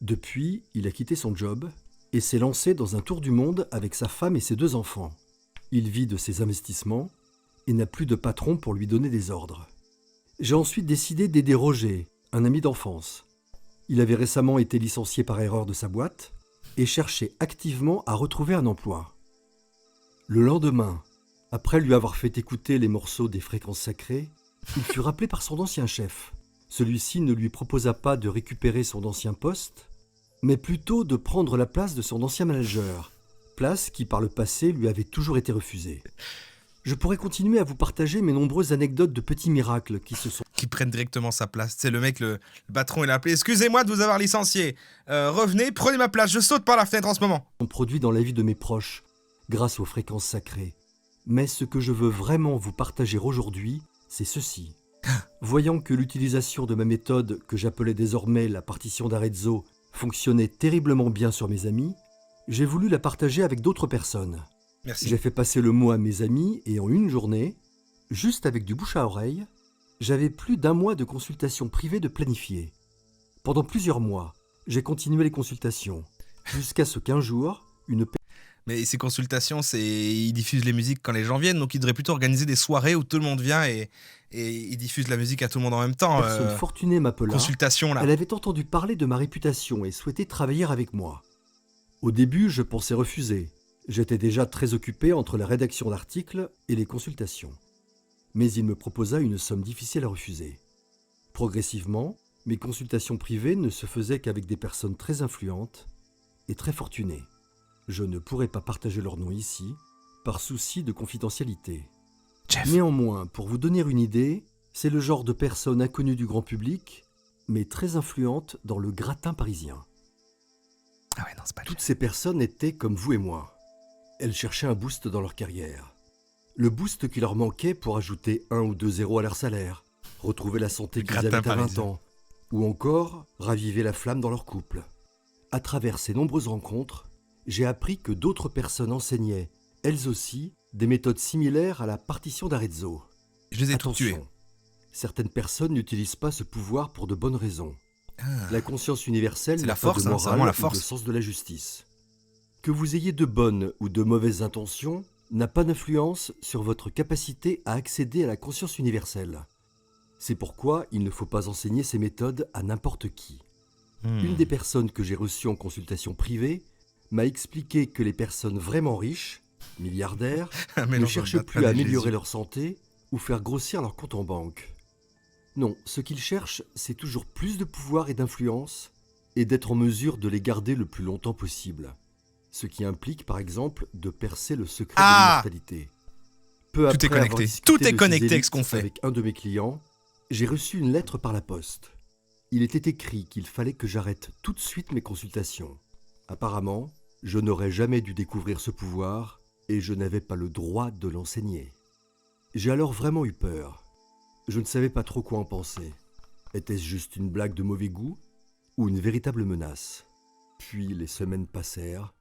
Depuis, il a quitté son job et s'est lancé dans un tour du monde avec sa femme et ses 2 enfants. Il vit de ses investissements et n'a plus de patron pour lui donner des ordres. J'ai ensuite décidé d'aider Roger, un ami d'enfance. Il avait récemment été licencié par erreur de sa boîte et cherchait activement à retrouver un emploi. Le lendemain, après lui avoir fait écouter les morceaux des Fréquences Sacrées, il fut rappelé par son ancien chef. Celui-ci ne lui proposa pas de récupérer son ancien poste, mais plutôt de prendre la place de son ancien manager, place qui par le passé lui avait toujours été refusée. Je pourrais continuer à vous partager mes nombreuses anecdotes de petits miracles qui se sont Qui prennent directement sa place. C'est le mec, le patron, il a appelé. Excusez-moi de vous avoir licencié. Revenez, prenez ma place. Je saute par la fenêtre en ce moment. produits dans la vie de mes proches, grâce aux Fréquences Sacrées. Mais ce que je veux vraiment vous partager aujourd'hui, c'est ceci. Voyant que l'utilisation de ma méthode, que j'appelais désormais la partition d'Arezzo, fonctionnait terriblement bien sur mes amis, j'ai voulu la partager avec d'autres personnes. Merci. J'ai fait passer le mot à mes amis et en une journée, juste avec du bouche à oreille, j'avais plus d'1 mois de consultations privées de planifier. Pendant plusieurs mois, j'ai continué les consultations, jusqu'à ce qu'un jour, Mais ces consultations, ils diffusent les musiques quand les gens viennent, donc ils devraient plutôt organiser des soirées où tout le monde vient et ils diffusent la musique à tout le monde en même temps. personne fortunée m'appela. Consultation là. Elle avait entendu parler de ma réputation et souhaitait travailler avec moi. Au début, je pensais refuser. J'étais déjà très occupé entre la rédaction d'articles et les consultations. Mais il me proposa une somme difficile à refuser. Progressivement, mes consultations privées ne se faisaient qu'avec des personnes très influentes et très fortunées. Je ne pourrais pas partager leur nom ici, par souci de confidentialité. Jeff. Néanmoins, pour vous donner une idée, c'est le genre de personne inconnue du grand public, mais très influente dans le gratin parisien. Ah ouais, non, c'est pas Toutes ces personnes étaient comme vous et moi. Elles cherchaient un boost dans leur carrière. Le boost qui leur manquait pour ajouter 1 ou 2 zéros à leur salaire, retrouver la santé qu'ils gratin avaient à 20 parisien. ans, ou encore raviver la flamme dans leur couple. À travers ces nombreuses rencontres, j'ai appris que d'autres personnes enseignaient, elles aussi, des méthodes similaires à la partition d'Arezzo. Je les ai tous tués. Attention, certaines personnes n'utilisent pas ce pouvoir pour de bonnes raisons. Ah. La conscience universelle C'est n'a la pas force, de hein, c'est morale vraiment la ou force. de sens de la justice. Que vous ayez de bonnes ou de mauvaises intentions n'a pas d'influence sur votre capacité à accéder à la conscience universelle. C'est pourquoi il ne faut pas enseigner ces méthodes à n'importe qui. Une des personnes que j'ai reçues en consultation privée m'a expliqué que les personnes vraiment riches, milliardaires, Un ne mélange cherchent entre plus Batman à et améliorer Jésus. leur santé ou faire grossir leur compte en banque. Non, ce qu'ils cherchent, c'est toujours plus de pouvoir et d'influence, et d'être en mesure de les garder le plus longtemps possible. Ce qui implique, par exemple, de percer le secret de l'immortalité. Peu Tout est après avoir connecté. discuté Tout est de ces connecté avec élites ce qu'on fait. avec un de mes clients, j'ai reçu une lettre par la poste. Il était écrit qu'il fallait que j'arrête tout de suite mes consultations. Apparemment, je n'aurais jamais dû découvrir ce pouvoir et je n'avais pas le droit de l'enseigner. J'ai alors vraiment eu peur. Je ne savais pas trop quoi en penser. Était-ce juste une blague de mauvais goût ou une véritable menace? Puis les semaines passèrent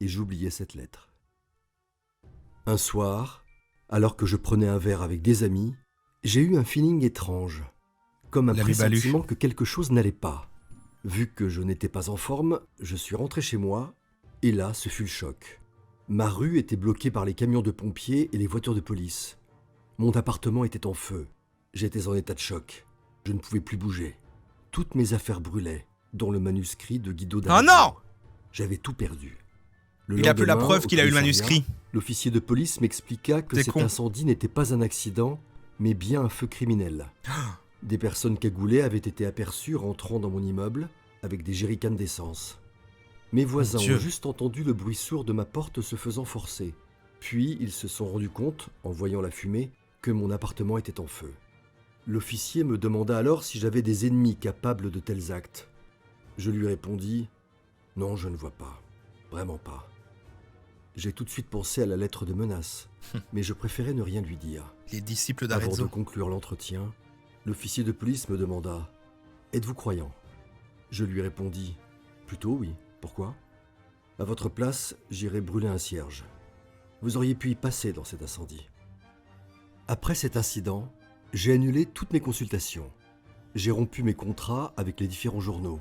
et j'oubliais cette lettre. Un soir, alors que je prenais un verre avec des amis, j'ai eu un feeling étrange, comme un L'ami Balu. pressentiment que quelque chose n'allait pas. Vu que je n'étais pas en forme, je suis rentré chez moi, et là, ce fut le choc. Ma rue était bloquée par les camions de pompiers et les voitures de police. Mon appartement était en feu. J'étais en état de choc. Je ne pouvais plus bouger. Toutes mes affaires brûlaient, dont le manuscrit de Guido Oh d'Arezzo. non! J'avais tout perdu. Le Il a plus la lendemain, preuve au qu'il a eu le commissariat, manuscrit. L'officier de police m'expliqua que T'es cet con. incendie n'était pas un accident, mais bien un feu criminel. Des personnes cagoulées avaient été aperçues rentrant dans mon immeuble avec des jerrycans d'essence. Mes voisins Dieu. ont juste entendu le bruit sourd de ma porte se faisant forcer. Puis ils se sont rendus compte, en voyant la fumée, que mon appartement était en feu. L'officier me demanda alors si j'avais des ennemis capables de tels actes. Je lui répondis « Non, je ne vois pas. Vraiment pas. » J'ai tout de suite pensé à la lettre de menace, mais je préférais ne rien lui dire. Les disciples Avant de d'Arezzo. conclure l'entretien, l'officier de police me demanda « Êtes-vous croyant ?» Je lui répondis « Plutôt oui. Pourquoi ? À votre place, j'irai brûler un cierge. » Vous auriez pu y passer dans cet incendie. Après cet incident, j'ai annulé toutes mes consultations. J'ai rompu mes contrats avec les différents journaux.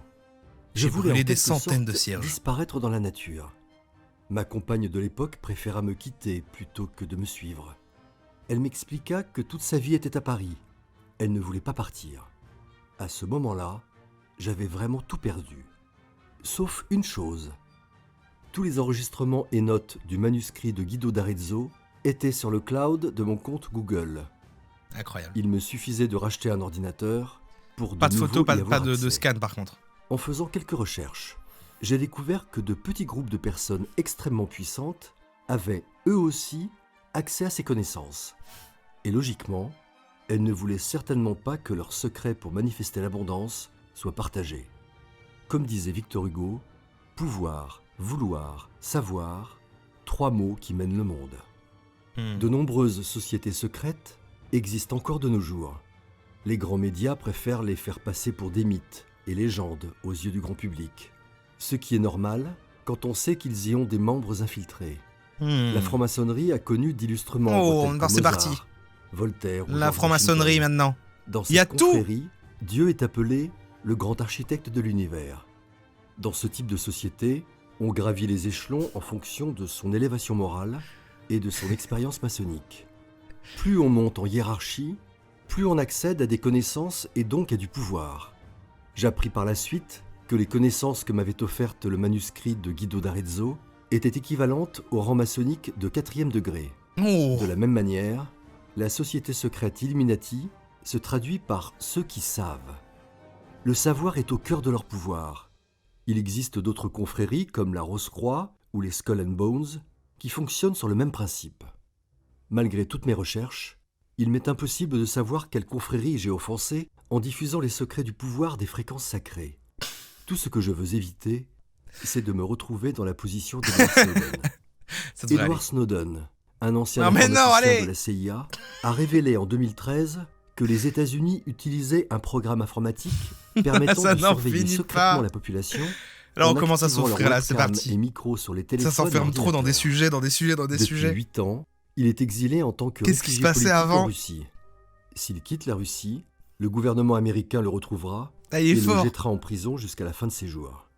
J'ai voulais brûlé en des quelque centaines de sorte cierges. disparaître dans la nature. Ma compagne de l'époque préféra me quitter plutôt que de me suivre. Elle m'expliqua que toute sa vie était à Paris. Elle ne voulait pas partir. À ce moment-là, j'avais vraiment tout perdu. Sauf une chose. Tous les enregistrements et notes du manuscrit de Guido d'Arezzo étaient sur le cloud de mon compte Google. Incroyable. Il me suffisait de racheter un ordinateur pour Pas de nouveau photo, y pas avoir de accès. scan par contre. En faisant quelques recherches, j'ai découvert que de petits groupes de personnes extrêmement puissantes avaient, eux aussi, accès à ces connaissances. Et logiquement, elles ne voulaient certainement pas que leur secret pour manifester l'abondance soit partagé. Comme disait Victor Hugo, pouvoir, vouloir, savoir, 3 mots qui mènent le monde. De nombreuses sociétés secrètes existent encore de nos jours. Les grands médias préfèrent les faire passer pour des mythes et légendes aux yeux du grand public. Ce qui est normal quand on sait qu'ils y ont des membres infiltrés. La franc-maçonnerie a connu d'illustres membres Oh, tels que c'est Mozart, parti. Voltaire ou La George franc-maçonnerie Washington. maintenant. Dans Il y a cette tout. confrérie, Dieu est appelé le grand architecte de l'univers. Dans ce type de société, on gravit les échelons en fonction de son élévation morale et de son expérience maçonnique. Plus on monte en hiérarchie, plus on accède à des connaissances et donc à du pouvoir. J'appris par la suite que les connaissances que m'avait offertes le manuscrit de Guido d'Arezzo étaient équivalentes au rang maçonnique de 4e degré. Oh. De la même manière, la société secrète Illuminati se traduit par ceux qui savent. Le savoir est au cœur de leur pouvoir. Il existe d'autres confréries comme la Rose-Croix ou les Skull and Bones qui fonctionnent sur le même principe. Malgré toutes mes recherches, il m'est impossible de savoir quelle confrérie j'ai offensée en diffusant les secrets du pouvoir des fréquences sacrées. Tout ce que je veux éviter, c'est de me retrouver dans la position d'Edward Snowden. Ça devrait Edward aller. Snowden, un ancien Non, mais non, informaticien allez. de la CIA, a révélé en 2013 que les États-Unis utilisaient un programme informatique permettant Ça de n'en surveiller finit secrètement pas. la population. Là, on en commence à activant souffrir, leurs là, c'est webcams parti. Et micros sur les Ça téléphones s'enferme et trop dans des ordinateurs. sujets, dans des sujets, dans des Depuis sujets. 8 ans, il est exilé en tant que Qu'est-ce qui se réfugié passait politique avant en Russie. S'il quitte la Russie, le gouvernement américain le retrouvera Ah, il et est le fort. jettera en prison jusqu'à la fin de ses jours.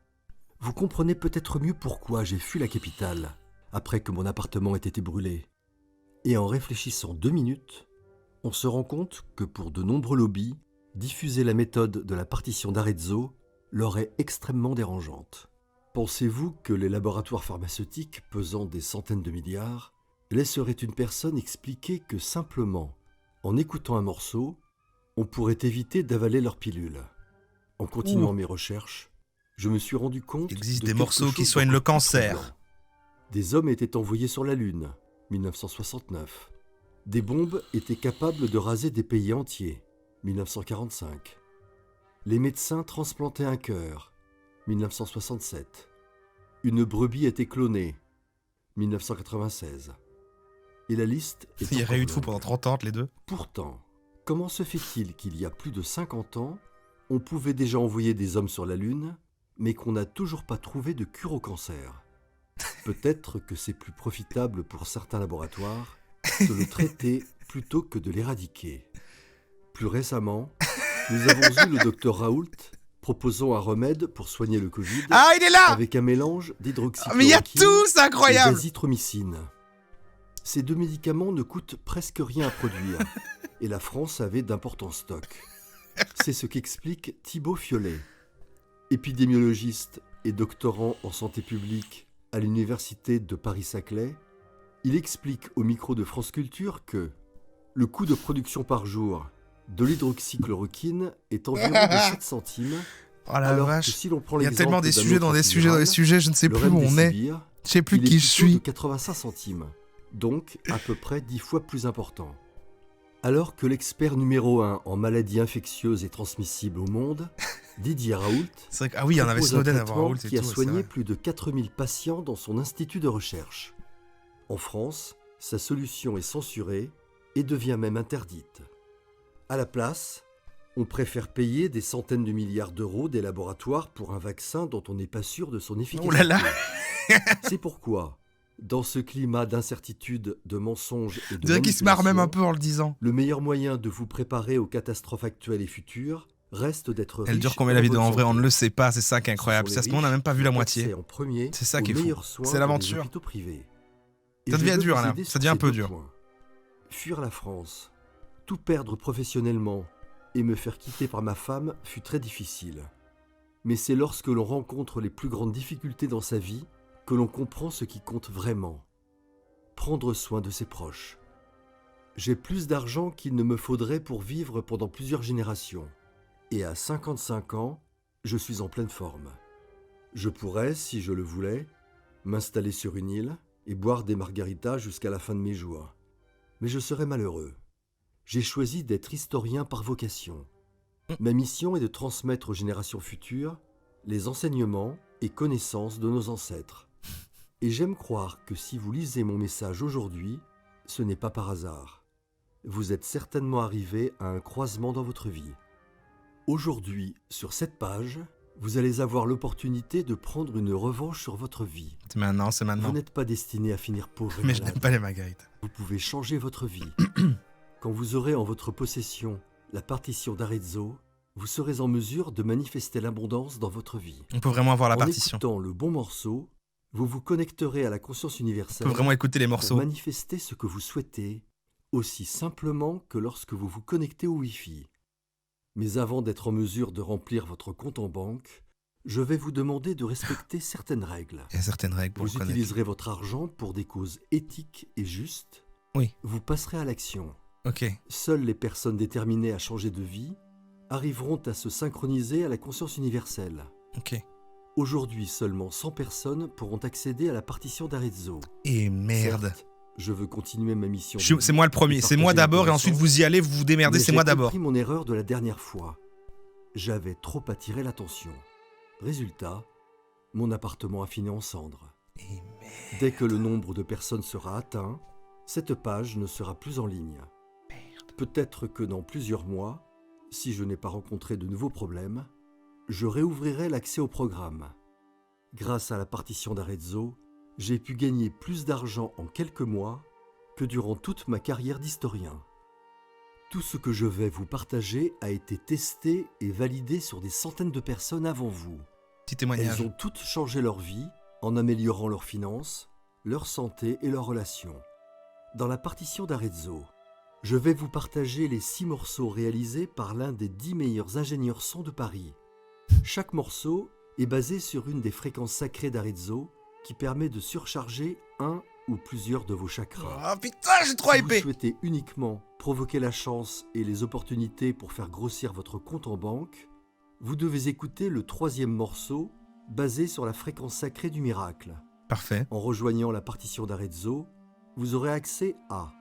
Vous comprenez peut-être mieux pourquoi j'ai fui la capitale après que mon appartement ait été brûlé. Et en réfléchissant 2 minutes, on se rend compte que pour de nombreux lobbies, diffuser la méthode de la partition d'Arezzo leur est extrêmement dérangeante. Pensez-vous que les laboratoires pharmaceutiques pesant des centaines de milliards laisseraient une personne expliquer que simplement, en écoutant un morceau, on pourrait éviter d'avaler leur pilule? En continuant mes recherches, je me suis rendu compte Il existe de des quelque morceaux qui chose soignent le d'encore plus cancer. troublant. Des hommes étaient envoyés sur la Lune, 1969. Des bombes étaient capables de raser des pays entiers, 1945. Les médecins transplantaient un cœur, 1967. Une brebis était clonée, 1996. Et la liste est Il y a encore rien eu de fou longue. pendant 30 ans entre les deux. Pourtant, comment se fait-il qu'il y a plus de 50 ans, on pouvait déjà envoyer des hommes sur la Lune, mais qu'on n'a toujours pas trouvé de cure au cancer? Peut-être que c'est plus profitable pour certains laboratoires de le traiter plutôt que de l'éradiquer. Plus récemment, nous avons eu le docteur Raoult proposant un remède pour soigner le Covid Ah, il est là. avec un mélange d'hydroxychloroquine Mais il y a tout, c'est et incroyable. d'azithromycine. Ces 2 médicaments ne coûtent presque rien à produire et la France avait d'importants stocks. C'est ce qu'explique Thibaut Fiolet, épidémiologiste et doctorant en santé publique à l'université de Paris-Saclay. Il explique au micro de France Culture que le coût de production par jour de l'hydroxychloroquine est environ de 7 centimes, Oh la alors que vache. si l'on prend Il y a l'exemple tellement des d'un sujets autre dans des sujets dans des antiviral, sujets, je ne sais le plus où on est. remdesivir, Je sais plus il est qui je plutôt de suis. 85 centimes, donc à peu près 10 fois plus important. Alors que l'expert numéro 1 en maladies infectieuses et transmissibles au monde, Didier Raoult, C'est vrai que- Ah oui, il y en avait propose un Snowden avant traitement Raoult et qui a tout. c'est soigné vrai. plus de 4000 patients dans son institut de recherche. En France, sa solution est censurée et devient même interdite. À la place, on préfère payer des centaines de milliards d'euros des laboratoires pour un vaccin dont on n'est pas sûr de son efficacité. Oh là là. C'est pourquoi, Dans ce climat d'incertitude, de mensonges et On de dirait qu'il se marre même un manipulation, peu en le disant. le meilleur moyen de vous préparer aux catastrophes actuelles et futures reste d'être Elle riche dure combien la en vidéo bonne en vrai, on santé. ne le sait pas, c'est ça qui est incroyable. Ce C'est à sont ce les moment on n'a même pas vu la riches qui ont moitié. accès en premier C'est ça qui est aux fou. meilleurs soins C'est dans les l'aventure. hôpitaux privés. Et Ça je devient veux dur vous là, aider ça sur devient un ces peu deux dur. points. Fuir la France, tout perdre professionnellement et me faire quitter par ma femme fut très difficile. Mais c'est lorsque l'on rencontre les plus grandes difficultés dans sa vie que l'on comprend ce qui compte vraiment. Prendre soin de ses proches. J'ai plus d'argent qu'il ne me faudrait pour vivre pendant plusieurs générations. Et à 55 ans, je suis en pleine forme. Je pourrais, si je le voulais, m'installer sur une île et boire des margaritas jusqu'à la fin de mes jours. Mais je serais malheureux. J'ai choisi d'être historien par vocation. Ma mission est de transmettre aux générations futures les enseignements et connaissances de nos ancêtres. Et j'aime croire que si vous lisez mon message aujourd'hui, ce n'est pas par hasard. Vous êtes certainement arrivé à un croisement dans votre vie. Aujourd'hui, sur cette page, vous allez avoir l'opportunité de prendre une revanche sur votre vie. C'est maintenant, c'est Vous maintenant. n'êtes pas destiné à finir pauvre et Mais je malade. n'aime pas les margaritas. Vous pouvez changer votre vie. Quand vous aurez en votre possession la partition d'Arezzo, vous serez en mesure de manifester l'abondance dans votre vie. On peut vraiment avoir la En partition. écoutant le bon morceau, vous vous connecterez à la conscience On universelle peut vraiment écouter les pour morceaux. manifester ce que vous souhaitez, aussi simplement que lorsque vous vous connectez au Wi-Fi. Mais avant d'être en mesure de remplir votre compte en banque, je vais vous demander de respecter certaines règles. Il y a certaines règles pour le Vous connaître. utiliserez votre argent pour des causes éthiques et justes. Oui. Vous passerez à l'action. Ok. Seules les personnes déterminées à changer de vie arriveront à se synchroniser à la conscience universelle. Ok. Aujourd'hui, seulement 100 personnes pourront accéder à la partition d'Arezzo. Et merde. Certes, je veux continuer ma mission. C'est moi le premier. C'est moi d'abord et ensuite vous y allez, vous vous démerdez, c'est moi d'abord. J'ai compris mon erreur de la dernière fois. J'avais trop attiré l'attention. Résultat, mon appartement a fini en cendres. Et merde. Dès que le nombre de personnes sera atteint, cette page ne sera plus en ligne. Peut-être que dans plusieurs mois, si je n'ai pas rencontré de nouveaux problèmes, je réouvrirai l'accès au programme. Grâce à la partition d'Arezzo, j'ai pu gagner plus d'argent en quelques mois que durant toute ma carrière d'historien. Tout ce que je vais vous partager a été testé et validé sur des centaines de personnes avant vous. Petit témoignage. Elles ont toutes changé leur vie en améliorant leurs finances, leur santé et leurs relations. Dans la partition d'Arezzo, je vais vous partager les 6 morceaux réalisés par l'un des 10 meilleurs ingénieurs son de Paris. Chaque morceau est basé sur une des fréquences sacrées d'Arezzo qui permet de surcharger un ou plusieurs de vos chakras. Oh putain, j'ai trop Si vous hypé. souhaitez uniquement provoquer la chance et les opportunités pour faire grossir votre compte en banque, vous devez écouter le 3e morceau basé sur la fréquence sacrée du miracle. Parfait. En rejoignant la partition d'Arezzo, vous aurez accès à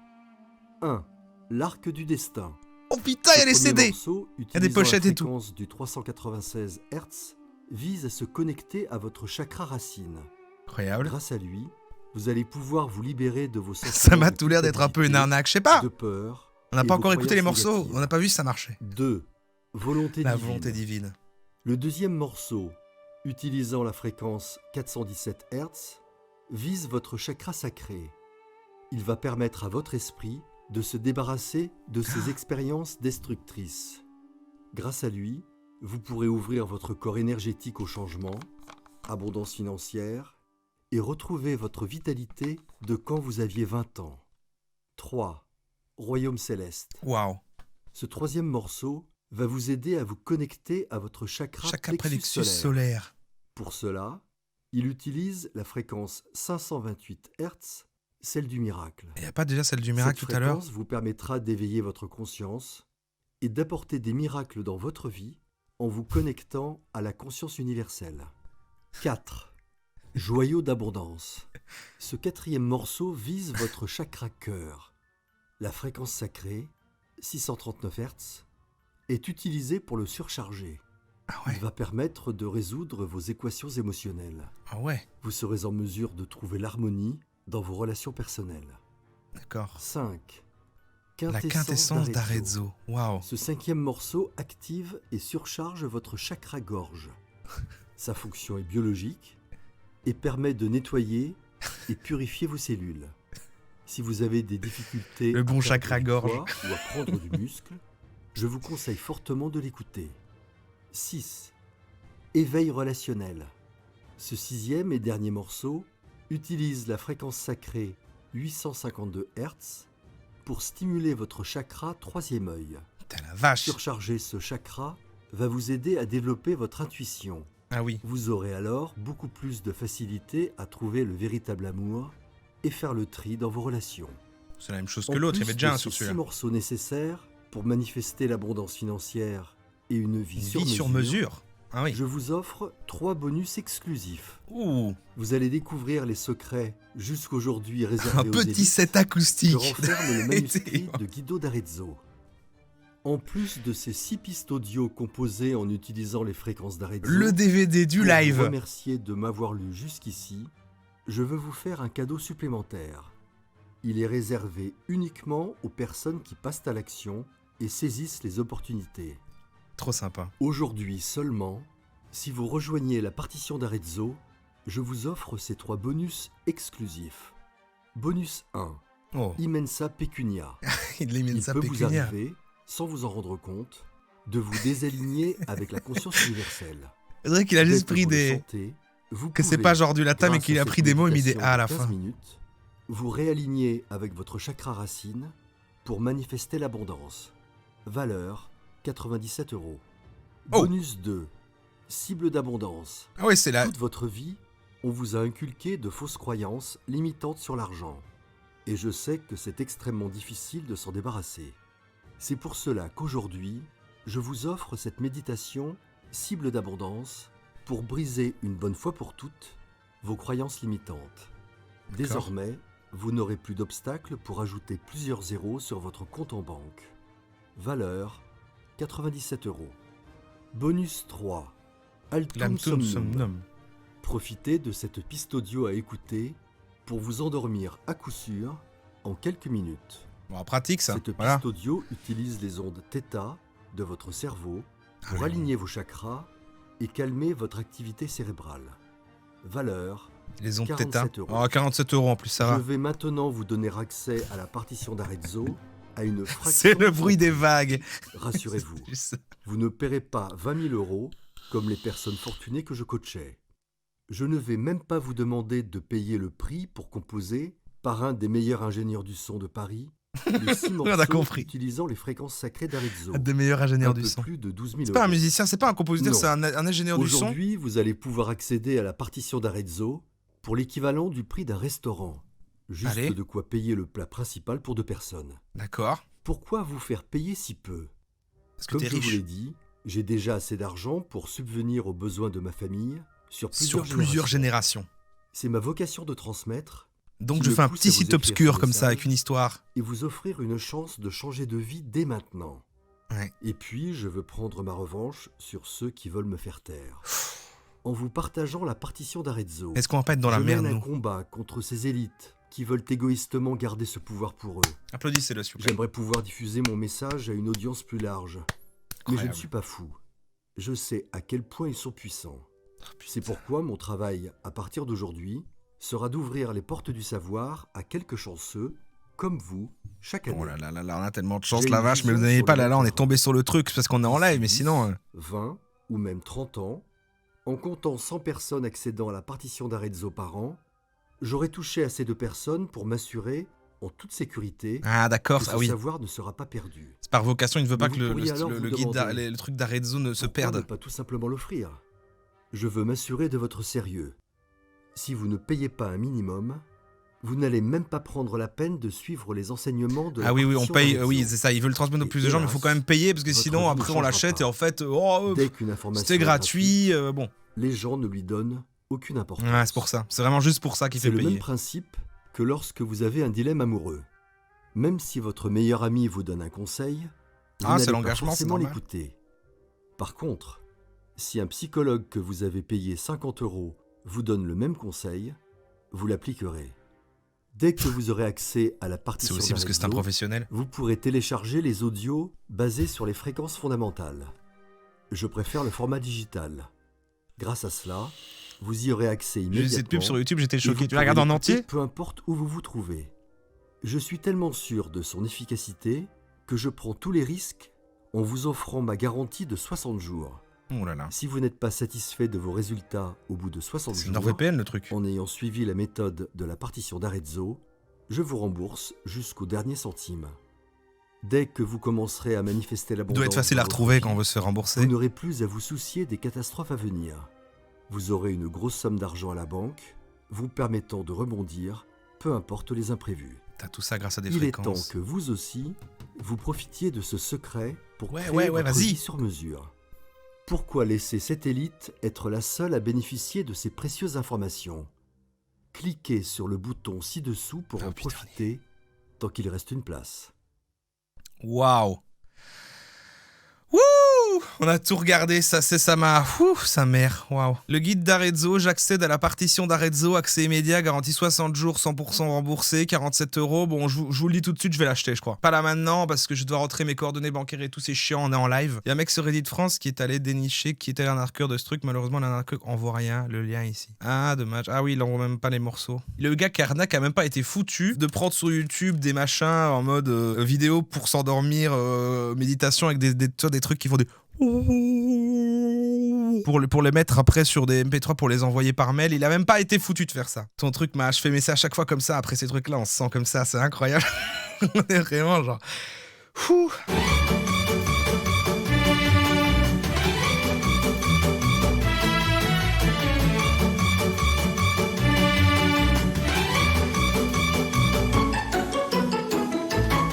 1. L'arc du destin. Oh putain, il y a les Ce premier CD. morceau, des utilisant pochettes la et tout. fréquence du 396 Hz, vise à se connecter à votre chakra racine. Incroyable. Grâce à lui, vous allez pouvoir vous libérer de vos Ça sentiments m'a de tout l'air d'être un peu une culpabilité, arnaque, je sais pas. de peur. On n'a et pas vos encore écouté les croyances morceaux, négatives. on n'a pas vu si ça marchait. 2. Volonté La divine. volonté divine. Le 2e morceau, utilisant la fréquence 417 Hz, vise votre chakra sacré. Il va permettre à votre esprit de se débarrasser de ses expériences destructrices. Grâce à lui, vous pourrez ouvrir votre corps énergétique au changement, abondance financière, et retrouver votre vitalité de quand vous aviez 20 ans. 3. Royaume céleste. Waouh. Ce 3e morceau va vous aider à vous connecter à votre chakra Chakra plexus plexus solaire. Pour cela, il utilise la fréquence 528 Hz, celle du miracle. Il n'y a pas déjà celle du miracle Cette tout à l'heure? fréquence vous permettra d'éveiller votre conscience et d'apporter des miracles dans votre vie en vous connectant à la conscience universelle. 4. Joyau d'abondance. Ce 4e morceau vise votre chakra cœur. La fréquence sacrée, 639 Hz, est utilisée pour le surcharger. Ah Il ouais. va permettre de résoudre vos équations émotionnelles. Ah ouais. Vous serez en mesure de trouver l'harmonie dans vos relations personnelles. D'accord. 5. La quintessence d'Arezzo. Waouh. Ce 5e morceau active et surcharge votre chakra-gorge. Sa fonction est biologique et permet de nettoyer et purifier vos cellules. Si vous avez des difficultés Le bon à perdre du chakra-gorge. poids ou à prendre du muscle, je vous conseille fortement de l'écouter. 6. Éveil relationnel. Ce 6e et dernier morceau utilise la fréquence sacrée 852 Hz pour stimuler votre chakra 3e œil. Putain, la vache. Surcharger ce chakra va vous aider à développer votre intuition. Ah oui. Vous aurez alors beaucoup plus de facilité à trouver le véritable amour et faire le tri dans vos relations. C'est la même chose En que l'autre, il y plus avait déjà de un sur ces 6 celui-là. morceaux nécessaires pour manifester l'abondance financière et une vie, Une vie sur mesure. Ah oui. je vous offre 3 bonus exclusifs. Ouh, Vous allez découvrir les secrets jusqu'aujourd'hui réservés un aux petit élites set que acoustique. renferme le manuscrit Été. de Guido d'Arezzo. En plus de ces 6 pistes audio composées en utilisant les fréquences d'Arezzo, Le DVD du pour vous live. remercier de m'avoir lu jusqu'ici, je veux vous faire un cadeau supplémentaire. Il est réservé uniquement aux personnes qui passent à l'action et saisissent les opportunités. Trop sympa. Aujourd'hui seulement, si vous rejoignez la partition d'Arezzo, je vous offre ces 3 bonus exclusifs. Bonus 1, Oh, Immensa Pecunia. il l'a mis Il sa peut vous pécuniaire. arriver, sans vous en rendre compte, de vous désaligner avec la conscience universelle. C'est vrai qu'il a Dès juste que pris vous le des... sentez, vous Que c'est pouvez, pas genre du latin, mais grâce qu'il à a cette pris des mots et mis des méditation A à la de 15 fin. minutes, vous réalignez avec votre chakra racine pour manifester l'abondance. Valeur 97 €. Oh. Bonus 2. Cible d'abondance. Ah ouais, c'est la... Toute votre vie, on vous a inculqué de fausses croyances limitantes sur l'argent. Et je sais que c'est extrêmement difficile de s'en débarrasser. C'est pour cela qu'aujourd'hui, je vous offre cette méditation cible d'abondance pour briser une bonne fois pour toutes vos croyances limitantes. Désormais, vous n'aurez plus d'obstacles pour ajouter plusieurs zéros sur votre compte en banque. Valeur 97 €. Bonus 3. Altum L'Amtum Somnum. Somnum. Profitez de cette piste audio à écouter pour vous endormir à coup sûr en quelques minutes. Bon, pratique ça. Cette Voilà. piste audio utilise les ondes θ de votre cerveau pour Ah oui. aligner vos chakras et calmer votre activité cérébrale. Valeur, Les ondes 47 θ. €. Oh, 47 € en plus, ça je va. vais maintenant vous donner accès à la partition d'Arezzo à une fraction. C'est le bruit des vagues. Rassurez-vous, C'est juste ça. vous ne paierez pas 20 000 € comme les personnes fortunées que je coachais. Je ne vais même pas vous demander de payer le prix pour composer, par un des meilleurs ingénieurs du son de Paris, les 6 On a morceaux compris. utilisant les fréquences sacrées d'Arezzo. Un des meilleurs ingénieurs Un du peu son. plus de 12 000 C'est pas un €. musicien, c'est pas un compositeur, Non. c'est un ingénieur du son. Aujourd'hui, vous allez pouvoir accéder à la partition d'Arezzo pour l'équivalent du prix d'un restaurant. Juste Allez. de quoi payer le plat principal pour 2 personnes. D'accord. Pourquoi vous faire payer si peu? Parce que Comme t'es je vous l'ai riche. dit, j'ai déjà assez d'argent pour subvenir aux besoins de ma famille sur Sur plusieurs plusieurs générations. générations. C'est ma vocation de transmettre Donc Qui je me fais un pousse petit à vous site écrire obscur ce comme ça, message. avec une histoire. et vous offrir une chance de changer de vie dès maintenant. Ouais. Et puis, je veux prendre ma revanche sur ceux qui veulent me faire taire. En vous partageant la partition d'Arezzo, Est-ce qu'on va pas être dans la je merde, mène un nous? combat contre ces élites qui veulent égoïstement garder ce pouvoir pour eux. Applaudissez-le, s'il vous plaît. J'aimerais pouvoir diffuser mon message à une audience plus large. Mais je ne Incroyable. suis pas fou. Je sais à quel point ils sont puissants. Oh, putain. C'est pourquoi mon travail, à partir d'aujourd'hui, sera d'ouvrir les portes du savoir à quelques chanceux, comme vous, chaque année. Oh là là là là, on a tellement de chance, J'ai la une vache, mais vision vous n'avez sur pas le là, on est terrain. tombé sur le truc, c'est parce qu'on est en live, mais 10, sinon... 20 ou même 30 ans, en comptant 100 personnes accédant à la partition d'Arezzo par an, j'aurai touché assez de personnes pour m'assurer, en toute sécurité, Ah d'accord, que ah ce oui. savoir ne sera pas perdu. C'est par vocation, il ne veut Mais pas vous que pourriez alors vous demander, le truc d'Arezzo ne se Pourquoi ne perde. pas tout simplement l'offrir? Je veux m'assurer de votre sérieux. Si vous ne payez pas un minimum, vous n'allez même pas prendre la peine de suivre les enseignements de la Ah oui, oui, on partition paye, d'Arezzo. oui, c'est ça, ils veulent le transmettre au Et plus de gens, mais il faut hélas, quand même payer, parce que votre sinon, vie ne après, on changera l'achète, pas. et en fait, Dès qu'une information c'était est gratuit, bon. les gens ne lui donnent aucune importance. Ouais, c'est pour ça. C'est vraiment juste pour ça qu'il C'est fait le payer. même principe que lorsque vous avez un dilemme amoureux. Même si votre meilleur ami vous donne un conseil, vous Ah, c'est n'allez pas l'engagement, c'est forcément normal. l'écouter. Par contre, si un psychologue que vous avez payé 50 € vous donne le même conseil, vous l'appliquerez. Dès que vous aurez accès à la C'est partition aussi parce que c'est un d'Arezzo, professionnel. vous pourrez télécharger les audios basés sur les fréquences fondamentales. Je préfère le format digital. Grâce à cela, Vous y aurez accès J'ai vu immédiatement. cette pub sur YouTube, j'étais et choqué. vous Tu la regardes en pourrez entier? l'écouter peu importe où vous vous trouvez. Je suis tellement sûr de son efficacité que je prends tous les risques en vous offrant ma garantie de 60 jours. Oh là là. Si vous n'êtes pas satisfait de vos résultats au bout de 60 C'est jours, NordVPN le truc. en ayant suivi la méthode de la partition d'Arezzo, je vous rembourse jusqu'au dernier centime. Dès que vous commencerez à manifester Il l'abondance, doit être facile dans à votre retrouver vie, quand on veut se faire rembourser. vous n'aurez plus à vous soucier des catastrophes à venir. Vous aurez une grosse somme d'argent à la banque, vous permettant de rebondir, peu importe les imprévus. T'as tout ça grâce à des Il est temps fréquences. que vous aussi, vous profitiez de ce secret pour Ouais, créer ouais, votre vas-y. vie sur mesure. Pourquoi laisser cette élite être la seule à bénéficier de ces précieuses informations? Cliquez sur le bouton ci-dessous pour en putain, profiter tant qu'il reste une place. Waouh. Wouh. On a tout regardé, ça c'est sa mère. Waouh. Le guide d'Arezzo, j'accède à la partition d'Arezzo, accès immédiat, garantie 60 jours, 100% remboursé, 47 €. Bon, je vous le dis tout de suite, je vais l'acheter, je crois. Pas là maintenant, parce que je dois rentrer mes coordonnées bancaires et tout, c'est chiant, on est en live. Il y a un mec sur Reddit France qui est allé dénicher, qui était l'arnaqueur de ce truc. Malheureusement, l'arnaqueur envoie rien, le lien ici. Ah, dommage. Ah oui, il envoie même pas les morceaux. Le gars qui arnaque a même pas été foutu de prendre sur YouTube des machins en mode vidéo pour s'endormir, méditation avec des trucs qui font des... Pour les mettre après sur des MP3 pour les envoyer par mail. Il a même pas été foutu de faire ça. Ton truc m'a achevé, mais c'est à chaque fois comme ça. Après ces trucs-là, on se sent comme ça. C'est incroyable. On est vraiment genre...